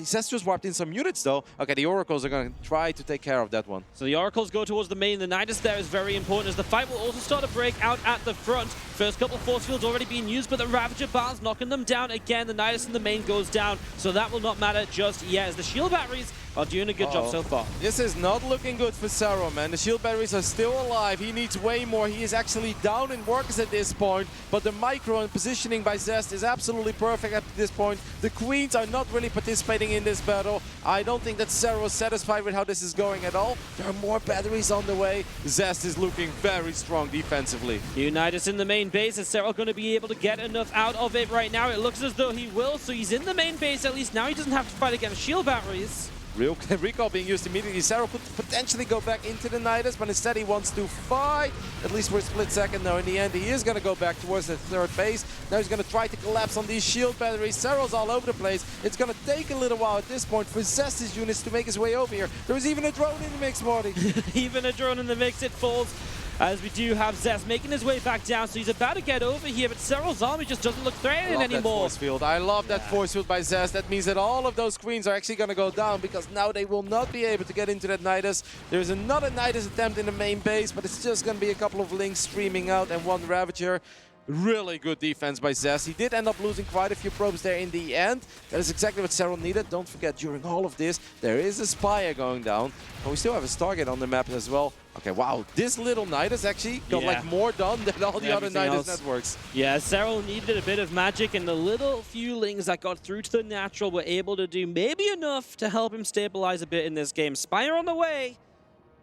Zest just warped in some units though. Okay, the Oracles are going to try to take care of that one.
So the Oracles go towards the main. The Nidus there is very important as the fight will also start to break out at the front. First couple force fields already being used, but the Ravager Bar's knocking them down again. The Nidus in the main goes down, so that will not matter just yet as the shield batteries are doing a good job so far.
This is not looking good for Serral, man. The shield batteries are still alive. He needs way more. He is actually down in workers at this point, but the micro and positioning by Zest is absolutely perfect at this point. The Queens are not really participating in this battle. I don't think that Serral is satisfied with how this is going at all. There are more batteries on the way. Zest is looking very strong defensively.
Nidus in the main base. Is Serral going to be able to get enough out of it right now? It looks as though he will, so he's in the main base at least. Now he doesn't have to fight against shield batteries.
Real recall being used immediately. Serral could potentially go back into the Nidus, but instead he wants to fight, at least for a split second. No, in the end he is going to go back towards the third base. Now he's going to try to collapse on these shield batteries. Serral's all over the place. It's going to take a little while at this point for Zest's units to make his way over here. There is even a drone in the mix, Marty.
Even a drone in the mix, it falls. As we do have Zest making his way back down, so he's about to get over here, but Serral's army just doesn't look threatening anymore.
I love that force field by Zest. That means that all of those Queens are actually going to go down because now they will not be able to get into that Nidus. There's another Nidus attempt in the main base, but it's just going to be a couple of links streaming out and 1 Ravager. Really good defense by Zest. He did end up losing quite a few probes there in the end. That is exactly what Serral needed. Don't forget, during all of this, there is a Spire going down. But we still have a Stargate on the map as well. Okay, wow. This little Nidus actually got like more done than all the other Nidus networks.
Yeah, Serral needed a bit of magic, and the little few lings that got through to the natural were able to do maybe enough to help him stabilize a bit in this game. Spire on the way.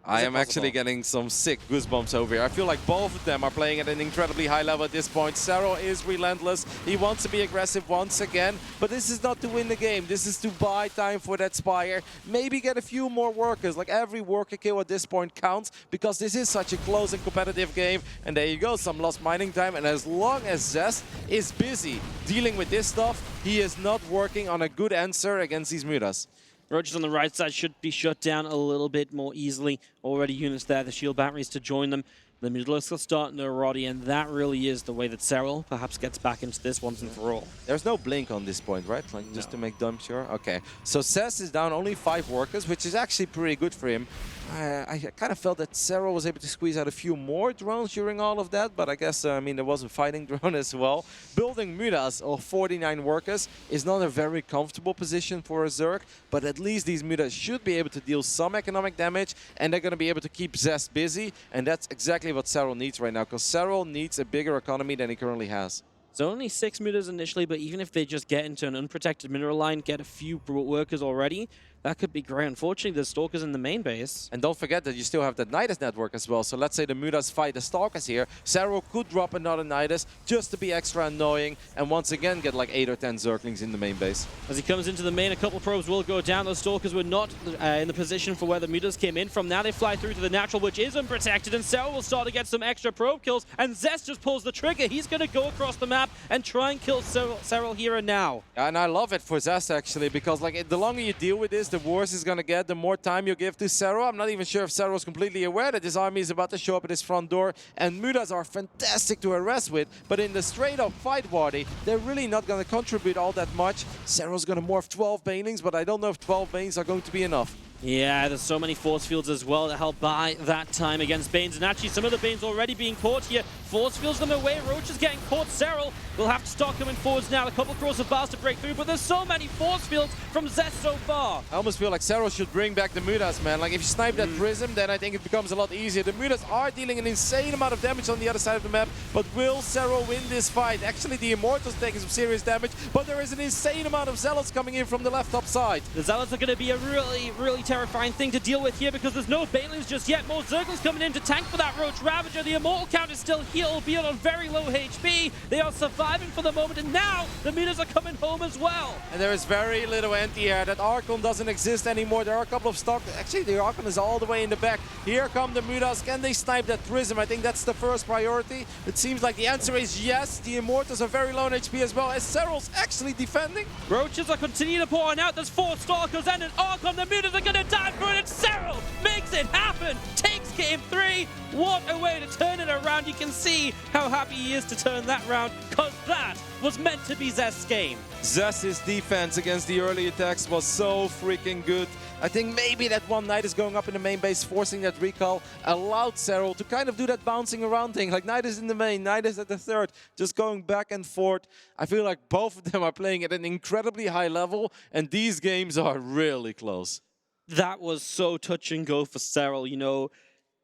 I am actually getting some sick goosebumps over here. I feel like both of them are playing at an incredibly high level at this point. Serral is relentless. He wants to be aggressive once again, but this is not to win the game. This is to buy time for that Spire. Maybe get a few more workers. Like every worker kill at this point counts because this is such a close and competitive game. And there you go, some lost mining time. And as long as Zest is busy dealing with this stuff, he is not working on a good answer against these Mutas.
Roaches on the right side should be shut down a little bit more easily. Already units there, the shield batteries to join them. The Mutalisks are starting to Roddy, and that really is the way that Serral perhaps gets back into this once and for all.
There's no blink on this point, right? Like just to make damn sure? Okay. So Zest is down only 5 workers, which is actually pretty good for him. I kind of felt that Serral was able to squeeze out a few more drones during all of that, but I guess, I mean, there was a fighting drone as well. Building Mutas, or 49 workers, is not a very comfortable position for a Zerg, but at least these Mutas should be able to deal some economic damage, and they're going to be able to keep Zest busy, and that's exactly what Serral needs right now, because Serral needs a bigger economy than he currently has.
So only 6 meters initially, but even if they just get into an unprotected mineral line, get a few workers already, that could be great. Unfortunately, there's Stalkers in the main base.
And don't forget that you still have that Nidus network as well. So let's say the Mutas fight the Stalkers here. Serral could drop another Nidus just to be extra annoying and once again get like 8 or 10 Zerglings in the main base.
As he comes into the main, a couple probes will go down. Those Stalkers were not in the position for where the Mutas came in from. Now they fly through to the natural, which is unprotected, and Serral will start to get some extra probe kills, and Zest just pulls the trigger. He's going to go across the map and try and kill Serral here and now.
And I love it for Zest actually, because like the longer you deal with this, the worse it's going to get, the more time you give to Serral. I'm not even sure if Serral's completely aware that his army is about to show up at his front door, and Mutas are fantastic to harass with, but in the straight-up fight party, they're really not going to contribute all that much. Serral's going to morph 12 Banelings, but I don't know if 12 Banes are going to be enough.
Yeah, there's so many force fields as well to help buy that time against Banes. And actually, some of the Banes already being caught here. Force fields them away. Roach is getting caught. Serral will have to start coming forwards now. A couple corrosive bars to break through, but there's so many force fields from Zest so far.
I almost feel like Serral should bring back the Mutas, man. Like, if you snipe that Prism, then I think it becomes a lot easier. The Mutas are dealing an insane amount of damage on the other side of the map, but will Serral win this fight? Actually, the Immortals taking some serious damage, but there is an insane amount of Zealots coming in from the left top side.
The Zealots are going to be a really, really terrifying thing to deal with here because there's no Banelings just yet. More Zerglings coming in to tank for that Roach Ravager. The Immortal count is still here, albeit on very low HP. They are surviving for the moment, and now the Mutas are coming home as well.
And there is very little anti-air. That Archon doesn't exist anymore. There are a couple of stock. Actually, the Archon is all the way in the back. Here come the Mutas. Can they snipe that Prism? I think that's the first priority. It seems like the answer is yes. The Immortals are very low on HP as well, as Serral's actually defending.
Roaches are continuing to pour on out. There's 4 Stalkers and an Archon. The Mutas are going to die for it, and Serral makes it happen. Takes game 3. What a way to turn it around. You can see how happy he is to turn that round, because that was meant to be Zest's game.
Zest's defense against the early attacks was so freaking good. I think maybe that one Nidus going up in the main base, forcing that recall, allowed Serral to kind of do that bouncing around thing. Like Nidus in the main, Nidus at the third, just going back and forth. I feel like both of them are playing at an incredibly high level, and these games are really close.
That was so touch and go for Serral, you know.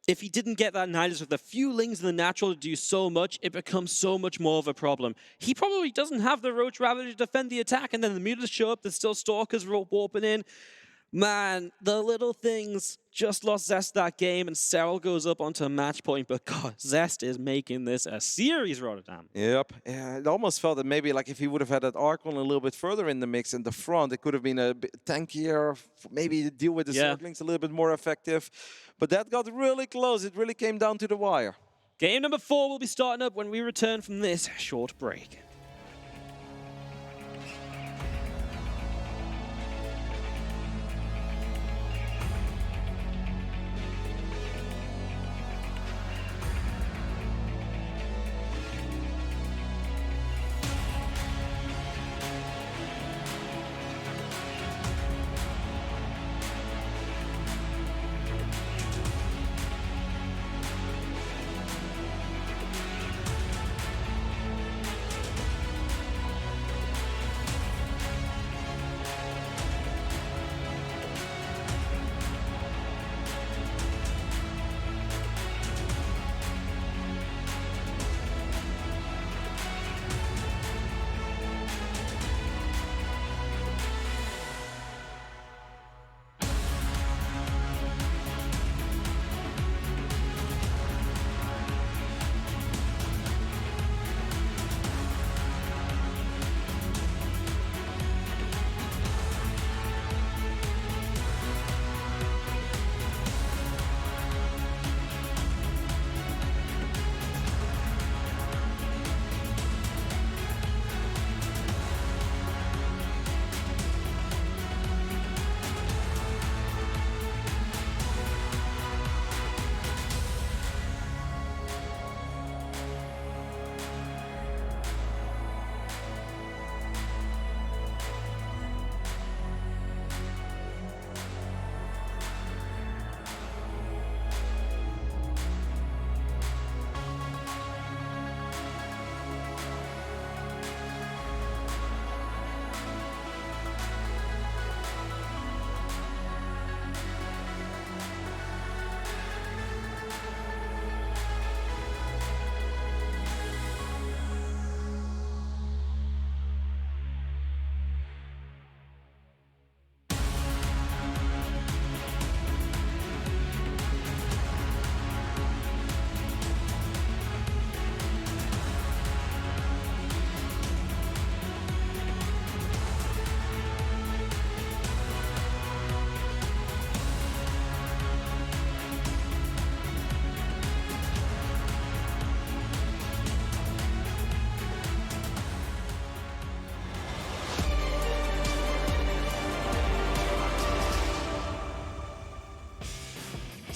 If he didn't get that Nidus with a few Lings in the natural to do so much, it becomes so much more of a problem. He probably doesn't have the Roach Ravager to defend the attack, and then the Mutas show up, there's still Stalkers warping in. Man, the little things just lost Zest that game, and Serral goes up onto match point, but God, Zest is making this a series, Rotterdam.
Yep. Yeah, it almost felt that maybe like if he would have had that Archon a little bit further in the mix in the front, it could have been a bit tankier, maybe deal with the Zerglings a little bit more effective. But that got really close. It really came down to the wire.
Game number 4 will be starting up when we return from this short break.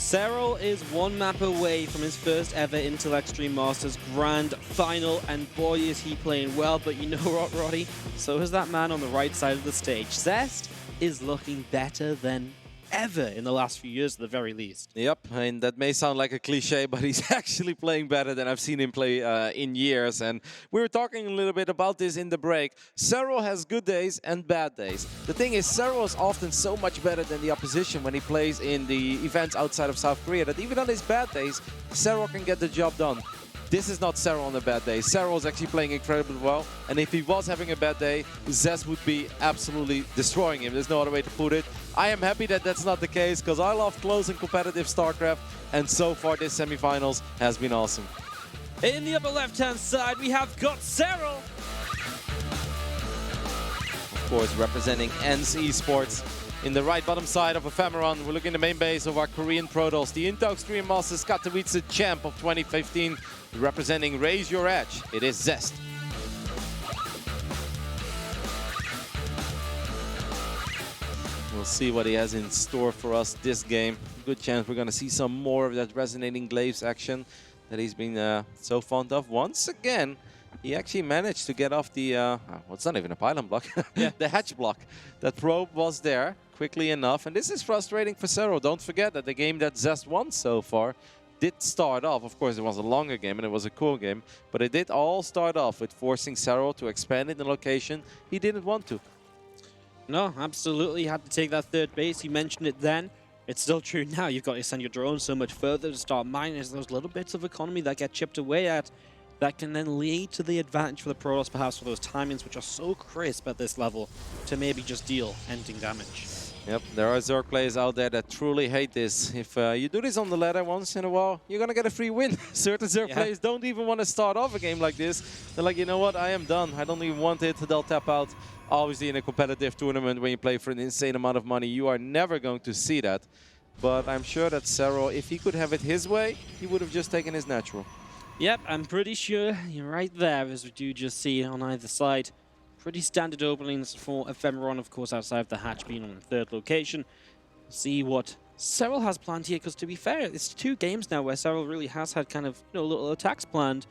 Serral is one map away from his first ever Intel Extreme Masters Grand Final, and boy is he playing well, but you know what, Roddy? So is that man on the right side of the stage. Zest is looking better than ever in the last few years, at the very least.
Yep, and that may sound like a cliche, but he's actually playing better than I've seen him play in years. And we were talking a little bit about this in the break. Serral has good days and bad days. The thing is, Serral is often so much better than the opposition when he plays in the events outside of South Korea that even on his bad days, Serral can get the job done. This is not Serral on a bad day. Serral is actually playing incredibly well, and if he was having a bad day, Zest would be absolutely destroying him. There's no other way to put it. I am happy that that's not the case, because I love close and competitive StarCraft, and so far this semifinals has been awesome.
In the upper left-hand side, we have got Serral.
Of course, representing ENS Esports. In the right bottom side of Ephemeron, we're looking at the main base of our Korean Protoss, the Intel Extreme Masters Katowice champ of 2015, representing Raise Your Edge. It is Zest. We'll see what he has in store for us this game. Good chance we're going to see some more of that resonating glaives action that he's been so fond of. Once again, he actually managed to get off the, well, it's not even a pylon block,
Yeah.
the hatch block. That probe was there quickly enough, and this is frustrating for Serral. Don't forget that the game that Zest won so far did start off, of course it was a longer game and it was a cool game, but it did all start off with forcing Serral to expand in the location he didn't want to.
No, absolutely. You had to take that third base. You mentioned it then. It's still true now. You've got to send your drones so much further to start mining. There's those little bits of economy that get chipped away at that can then lead to the advantage for the Protoss, perhaps for those timings, which are so crisp at this level, to maybe just deal ending damage.
Yep, there are Zerg players out there that truly hate this. If you do this on the ladder once in a while, you're going to get a free win. Certain Zerg players don't even want to start off a game like this. They're like, you know what, I am done. I don't even want it. They'll tap out. Obviously, in a competitive tournament, when you play for an insane amount of money, you are never going to see that. But I'm sure that Serral, if he could have it his way, he would have just taken his natural.
Yep, I'm pretty sure you're right there, as we do just see on either side. Pretty standard openings for Ephemeron, of course, outside of the hatch being on the third location. See what Serral has planned here, because to be fair, it's 2 games now where Serral really has had kind of, little attacks planned.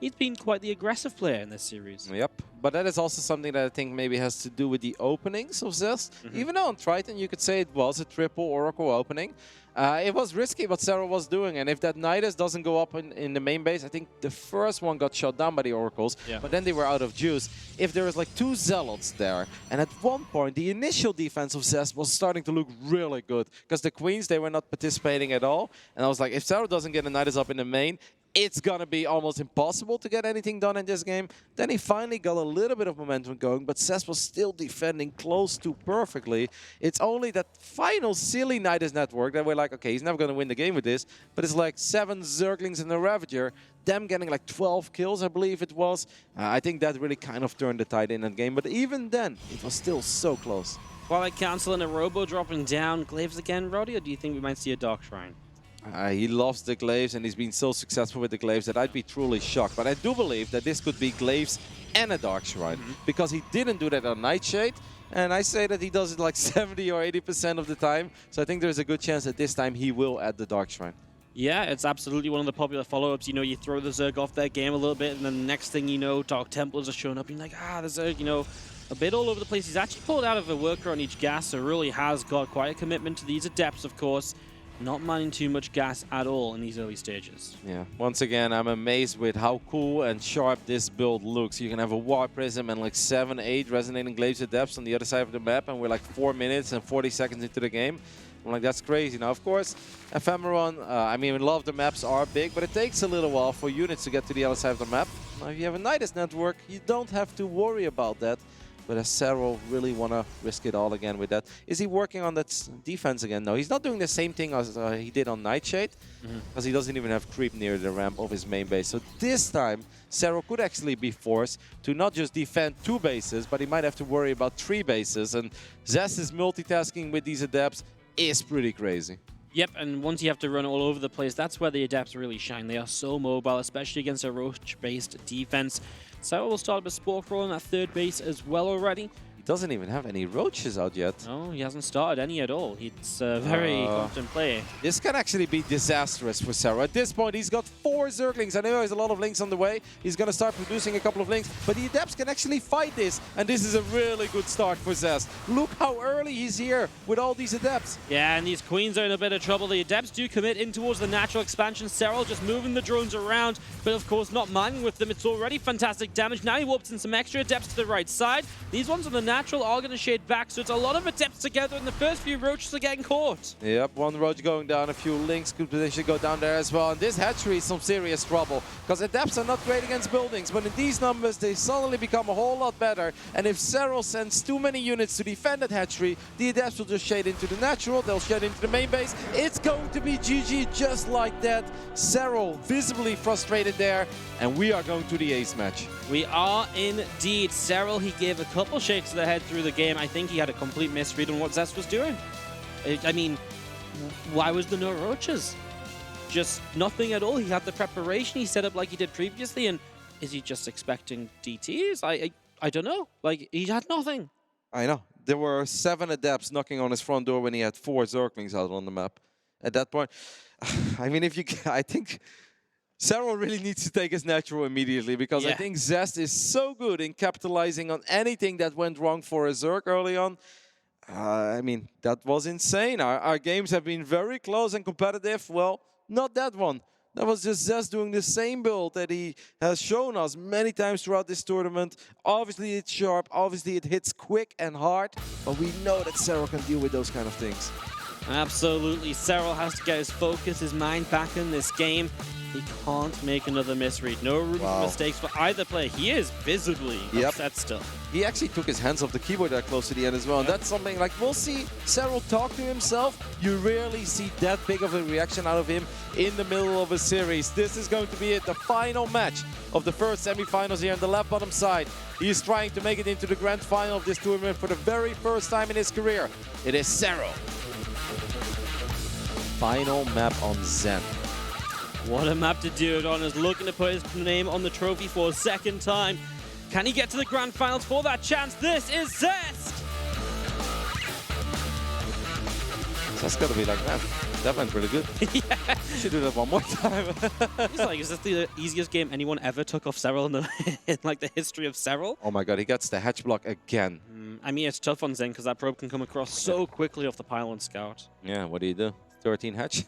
He's been quite the aggressive player in this series.
Yep, but that is also something that I think maybe has to do with the openings of Zest. Even though on Triton you could say it was a triple Oracle opening, it was risky what Serral was doing, and if that Nidus doesn't go up in the main base, I think the first one got shot down by the Oracles, but then they were out of juice. If there was like 2 Zealots there, and at one point the initial defense of Zest was starting to look really good, because the Queens, they were not participating at all, and I was like, if Serral doesn't get a Nidus up in the main, it's going to be almost impossible to get anything done in this game. Then he finally got a little bit of momentum going, but Zest was still defending close to perfectly. It's only that final silly Nidus network that we're like, okay, he's never going to win the game with this, but it's like 7 Zerglings and a Ravager, them getting like 12 kills, I believe it was. I think that really kind of turned the tide in that game, but even then, it was still so close.
Twilight Council and a Robo dropping down. Glaives again, Roddy, or do you think we might see a Dark Shrine?
He loves the Glaives, and he's been so successful with the Glaives that I'd be truly shocked. But I do believe that this could be Glaives and a Dark Shrine, because he didn't do that on Nightshade, and I say that he does it like 70 or 80% of the time. So I think there's a good chance that this time he will add the Dark Shrine.
Yeah, it's absolutely one of the popular follow-ups. You throw the Zerg off their game a little bit, and then the next thing you know, Dark Templars are showing up, and you're like, the Zerg, a bit all over the place. He's actually pulled out of a worker on each gas, so really has got quite a commitment to these Adepts, of course. Not mining too much gas at all in these early stages.
Yeah, once again, I'm amazed with how cool and sharp this build looks. You can have a War Prism and like 7, 8 Resonating Glaives Adepts on the other side of the map, and we're like 4 minutes and 40 seconds into the game. I'm like, that's crazy. Now, of course, Ephemeron, I mean, a lot of the maps are big, but it takes a little while for units to get to the other side of the map. Now, if you have a Nidus network, you don't have to worry about that. But as Serral really want to risk it all again with that. Is he working on that defense again? No, he's not doing the same thing as he did on Nightshade, because he doesn't even have creep near the ramp of his main base. So this time, Serral could actually be forced to not just defend 2 bases, but he might have to worry about 3 bases. And Zest's multitasking with these Adepts is pretty crazy.
Yep, and once you have to run all over the place, that's where the Adepts really shine. They are so mobile, especially against a Roach-based defense. Serral will start with Spore Crawl on that third base as well already.
He doesn't even have any roaches out yet.
No, he hasn't started any at all. He's a very confident player.
This can actually be disastrous for Serral. At this point, he's got 4 Zerglings. I know there's a lot of Links on the way. He's going to start producing a couple of Links, but the Adepts can actually fight this, and this is a really good start for Zest. Look how early he's here with all these Adepts.
Yeah, and these Queens are in a bit of trouble. The Adepts do commit in towards the natural expansion. Serral just moving the drones around, but of course not mining with them. It's already fantastic damage. Now he warps in some extra Adepts to the right side. These ones on the natural are going to shade back, so it's a lot of Adepts together, and the first few roaches are getting caught.
Yep, one roach going down, a few Links could potentially go down there as well. And this hatchery is some serious trouble, because Adepts are not great against buildings, but in these numbers they suddenly become a whole lot better. And if Serral sends too many units to defend that hatchery, the Adepts will just shade into the natural, they'll shade into the main base. It's going to be GG just like that. Serral visibly frustrated there, and we are going to the ace match.
We are indeed. Serral, he gave a couple shakes to the head through the game. I think he had a complete misread on what Zest was doing. I mean, why was there no roaches? Just nothing at all. He had the preparation he set up like he did previously, and is he just expecting DTs? I don't know. Like, he had nothing.
I know. There were 7 Adepts knocking on his front door when he had 4 Zerglings out on the map. At that point, I mean, I think Serral really needs to take his natural immediately, because I think Zest is so good in capitalizing on anything that went wrong for a Zerg early on. I mean, that was insane. Our games have been very close and competitive. Well, not that one. That was just Zest doing the same build that he has shown us many times throughout this tournament. Obviously, it's sharp. Obviously, it hits quick and hard. But we know that Serral can deal with those kind of things.
Absolutely. Serral has to get his focus, his mind back in this game. He can't make another misread. No room for mistakes for either player. He is visibly upset still.
He actually took his hands off the keyboard there close to the end as well. And that's something like, we'll see Serral talk to himself. You rarely see that big of a reaction out of him in the middle of a series. This is going to be it, the final match of the first semifinals here on the left bottom side. He is trying to make it into the grand final of this tournament for the very first time in his career. It is Serral. Final map on Zen.
What a map to do it on. Is looking to put his name on the trophy for a second time. Can he get to the grand finals for that chance? This is Zest!
That's got to be like that. That went really good.
Yeah.
Should do that one more time.
He's like, is this the easiest game anyone ever took off Serral in like the history of Serral?
Oh my god, he gets the hatch block again.
I mean, it's tough on Zen because that probe can come across so quickly off the pylon scout.
Yeah, what do? 13 hatch?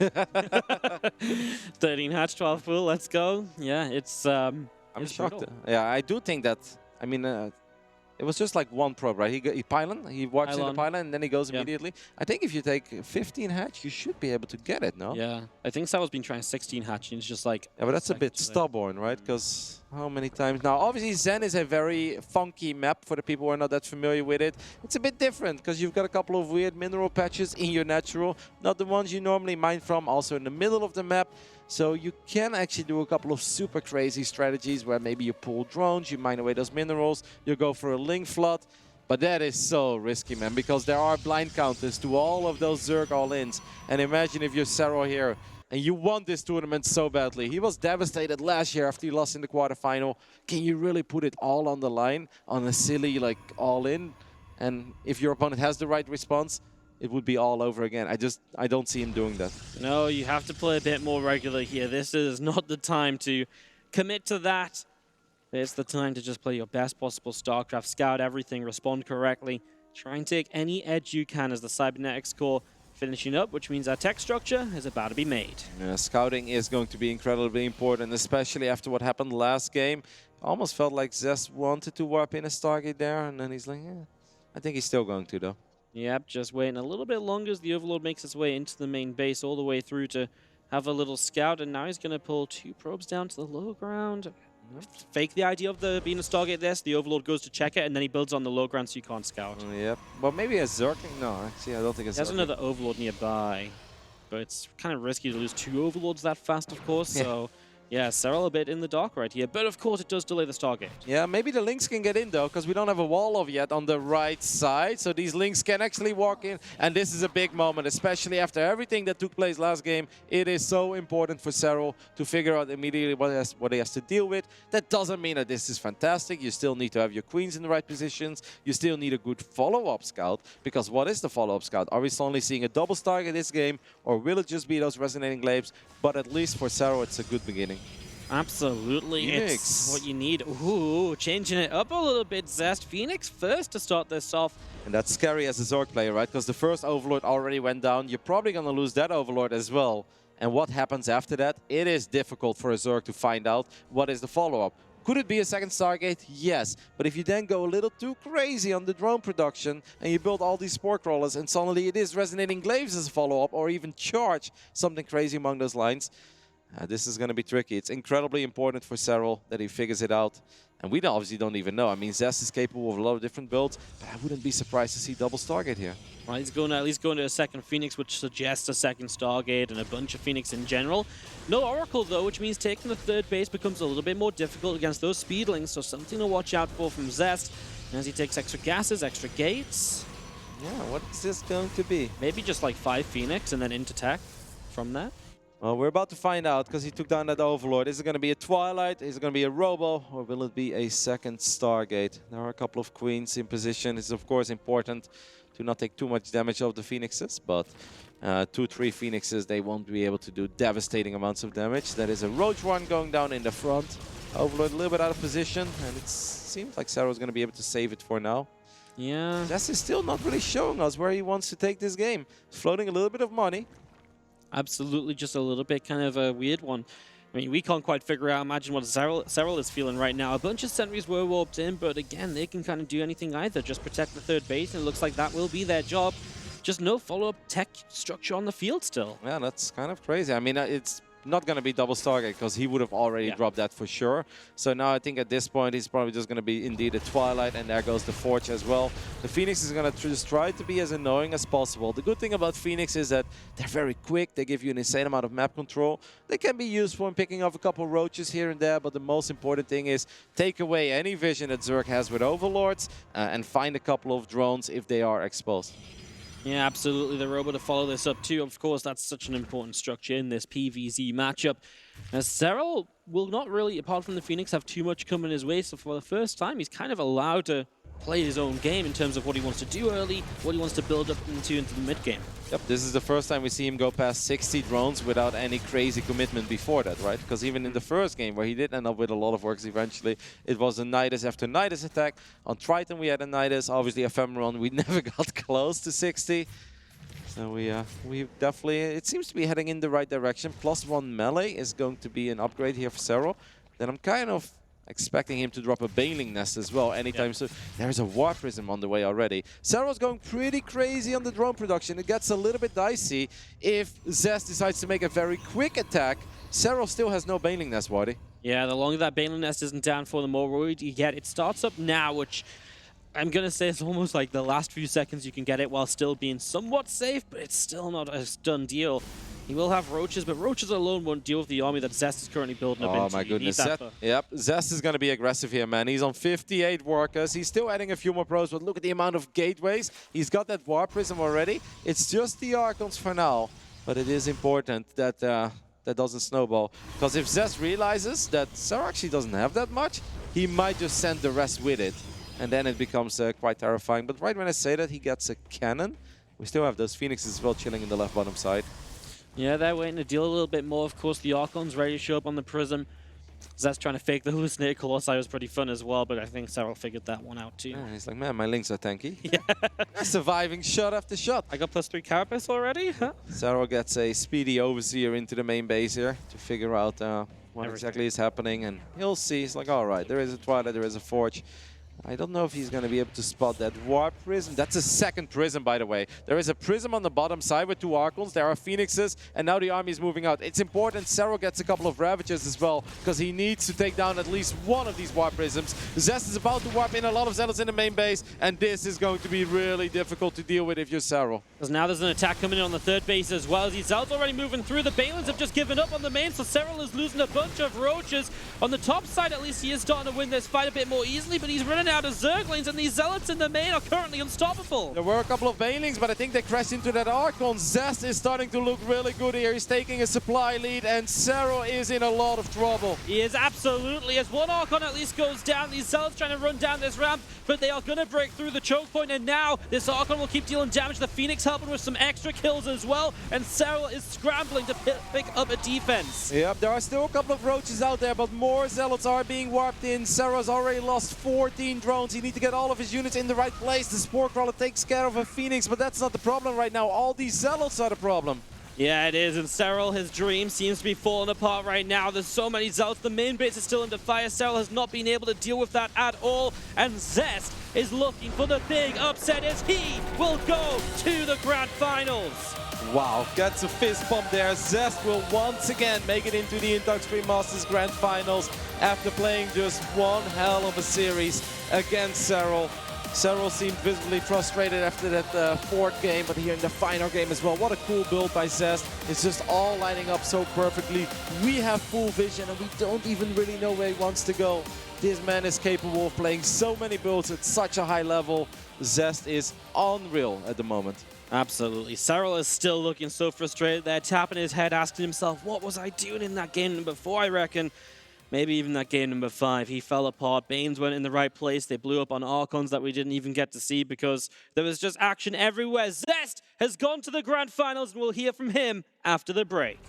13 hatch, 12 full, let's go. Yeah, it's
I'm shocked. Yeah, I do think that, I mean, it was just like one probe, right? He pylon, he walks in the pylon, and then he goes immediately. I think if you take 15 hatch, you should be able to get it, no?
Yeah, I think Serral's been trying 16 hatch, and it's just like...
Yeah, but that's a bit stubborn, right? Because how many times... Now, obviously, Zen is a very funky map for the people who are not that familiar with it. It's a bit different, because you've got a couple of weird mineral patches in your natural, not the ones you normally mine from, also in the middle of the map. So you can actually do a couple of super crazy strategies where maybe you pull drones, you mine away those minerals, you go for a link flood. But that is so risky, man, because there are blind counters to all of those Zerg all-ins. And imagine if you're Serral here and you want this tournament so badly. He was devastated last year after he lost in the quarterfinal. Can you really put it all on the line on a silly, like, all-in? And if your opponent has the right response, it would be all over again. I don't see him doing that.
No, you have to play a bit more regular here. This is not the time to commit to that. It's the time to just play your best possible StarCraft, scout everything, respond correctly, try and take any edge you can as the cybernetics core finishing up, which means our tech structure is about to be made.
Yeah, scouting is going to be incredibly important, especially after what happened last game. Almost felt like Zest wanted to warp in a Stargate there, and then he's like, yeah, I think he's still going to, though.
Yep, just waiting a little bit longer as the Overlord makes its way into the main base all the way through to have a little scout, and now he's going to pull 2 probes down to the low ground. Fake the idea of there being a Stargate there, so the Overlord goes to check it, and then he builds on the low ground so you can't scout.
Yep, well maybe a Zergling? No, actually I don't think it's
There's another Overlord nearby, but it's kind of risky to lose 2 Overlords that fast, of course, so Yeah, Serral a bit in the dark right here, but of course it does delay the Stargate.
Yeah, maybe the Lynx can get in though, because we don't have a wall of yet on the right side. So these Lynx can actually walk in, and this is a big moment, especially after everything that took place last game. It is so important for Serral to figure out immediately what he has to deal with. That doesn't mean that this is fantastic. You still need to have your queens in the right positions. You still need a good follow-up scout, because what is the follow-up scout? Are we suddenly seeing a double Stargate this game, or will it just be those resonating glaives? But at least for Serral, it's a good beginning.
Absolutely,
Phoenix.
It's what you need. Ooh, changing it up a little bit, Zest. Phoenix first to start this off.
And that's scary as a Zork player, right? Because the first Overlord already went down. You're probably going to lose that Overlord as well. And what happens after that? It is difficult for a Zork to find out what is the follow-up. Could it be a second Stargate? Yes. But if you then go a little too crazy on the drone production and you build all these spore crawlers and suddenly it is resonating glaives as a follow-up, or even charge something crazy among those lines, this is going to be tricky. It's incredibly important for Serral that he figures it out. And we obviously don't even know. I mean, Zest is capable of a lot of different builds, but I wouldn't be surprised to see double Stargate here.
Right, he's going to at least go into a second Phoenix, which suggests a second Stargate and a bunch of Phoenix in general. No Oracle, though, which means taking the third base becomes a little bit more difficult against those Speedlings, so something to watch out for from Zest as he takes extra gases, extra gates.
Yeah, what is this going to be?
Maybe just like 5 Phoenix and then into tech from that.
Well, we're about to find out, because he took down that Overlord. Is it going to be a Twilight? Is it going to be a Robo? Or will it be a second Stargate? There are a couple of Queens in position. It's, of course, important to not take too much damage of the Phoenixes. But 2-3 Phoenixes, they won't be able to do devastating amounts of damage. That is a Roach one going down in the front. Overlord a little bit out of position. And it seems like Serral's going to be able to save it for now.
Yeah.
Zest is still not really showing us where he wants to take this game. He's floating a little bit of money.
Absolutely, just a little bit kind of a weird one. I mean, we can't quite figure out, imagine what Serral is feeling right now. A bunch of sentries were warped in, but again, they can kind of do anything either. Just protect the third base, and it looks like that will be their job. Just no follow-up tech structure on the field still.
Yeah, that's kind of crazy. I mean, it's not going to be double Stargate, because he would have already dropped that for sure. So now I think at this point, he's probably just going to be indeed a Twilight, and there goes the Forge as well. The Phoenix is going to just try to be as annoying as possible. The good thing about Phoenix is that they're very quick. They give you an insane amount of map control. They can be useful in picking off a couple of roaches here and there, but the most important thing is take away any vision that Zerg has with Overlords and find a couple of drones if they are exposed.
Yeah, absolutely. The Robo to follow this up too. Of course, that's such an important structure in this PvZ matchup. As Serral will not really, apart from the Phoenix, have too much coming his way. So for the first time, he's kind of allowed to play his own game in terms of what he wants to do early, what he wants to build up into the mid-game.
Yep, this is the first time we see him go past 60 drones without any crazy commitment before that, right? Because even in the first game, where he did end up with a lot of works eventually, it was a Nidus after Nidus attack. On Triton, we had a Nidus. Obviously, Ephemeron, we never got close to 60. So we definitely, it seems to be heading in the right direction. +1 melee is going to be an upgrade here for Serral. Then I'm kind of expecting him to drop a Baneling Nest as well anytime soon. There's a War Prism on the way already. Serral's going pretty crazy on the drone production. It gets a little bit dicey if Zest decides to make a very quick attack. Serral still has no Baneling Nest, Wardy.
Yeah, the longer that Baneling Nest isn't down for, the more worried you get. It starts up now, which I'm going to say it's almost like the last few seconds you can get it while still being somewhat safe, but it's still not a done deal. He will have roaches, but roaches alone won't deal with the army that Zest is currently building up into.
Oh my goodness. Zest is going to be aggressive here, man. He's on 58 workers. He's still adding a few more pros, but look at the amount of gateways. He's got that War Prism already. It's just the Archons for now, but it is important that that doesn't snowball. Because if Zest realizes that Serral actually doesn't have that much, he might just send the rest with it. And then it becomes quite terrifying. But right when I say that, he gets a cannon. We still have those Phoenixes as well chilling in the left bottom side.
Yeah, they're waiting to deal a little bit more. Of course, the Archon's ready to show up on the Prism. Zest trying to fake the hallucinated Colossi was pretty fun as well, but I think Serral figured that one out too.
Yeah, he's like, man, my links are tanky.
Yeah.
Surviving shot after shot.
I got +3 Carapace already? Huh?
Serral gets a speedy Overseer into the main base here to figure out what exactly is happening, and he'll see. He's like, all right, there is a Twilight, there is a Forge. I don't know if he's going to be able to spot that Warp Prism. That's a second Prism, by the way. There is a Prism on the bottom side with 2 Archons. There are Phoenixes, and now the army is moving out. It's important Serral gets a couple of Ravagers as well, because he needs to take down at least one of these Warp Prisms. Zest is about to warp in a lot of Zealots in the main base, and this is going to be really difficult to deal with if you're Serral.
Because now there's an attack coming in on the third base as well. As these Zealots already moving through. The Balins have just given up on the main, so Serral is losing a bunch of Roaches. On the top side, at least, he is starting to win this fight a bit more easily, but he's running out of Zerglings, and these Zealots in the main are currently unstoppable.
There were a couple of Banelings, but I think they crashed into that Archon. Zest is starting to look really good here. He's taking a supply lead, and Serral is in a lot of trouble.
He is absolutely. As one Archon at least goes down, these Zealots trying to run down this ramp, but they are going to break through the choke point, and now this Archon will keep dealing damage. The Phoenix helping with some extra kills as well, and Serral is scrambling to pick up a defense.
Yep, there are still a couple of Roaches out there, but more Zealots are being warped in. Serral's already lost 14 drones. He needs to get all of his units in the right place. The Spore Crawler takes care of a Phoenix, but that's not the problem right now. All these Zealots are the problem.
Yeah, it is, and Serral, his dream seems to be falling apart right now. There's so many Zealots. The main base is still under fire. Serral has not been able to deal with that at all, and Zest is looking for the big upset as he will go to the Grand Finals.
Wow, gets a fist bump there. Zest will once again make it into the Intox Extreme Masters Grand Finals after playing just one hell of a series against Serral. Serral seemed visibly frustrated after that fourth game, but here in the final game as well. What a cool build by Zest. It's just all lining up so perfectly. We have full vision and we don't even really know where he wants to go. This man is capable of playing so many builds at such a high level. Zest is unreal at the moment.
Absolutely. Serral is still looking so frustrated there, tapping his head, asking himself, what was I doing in that game number 4, I reckon? Maybe even that game number 5, he fell apart. Banes went in the right place. They blew up on Archons that we didn't even get to see because there was just action everywhere. Zest has gone to the Grand Finals, and we'll hear from him after the break.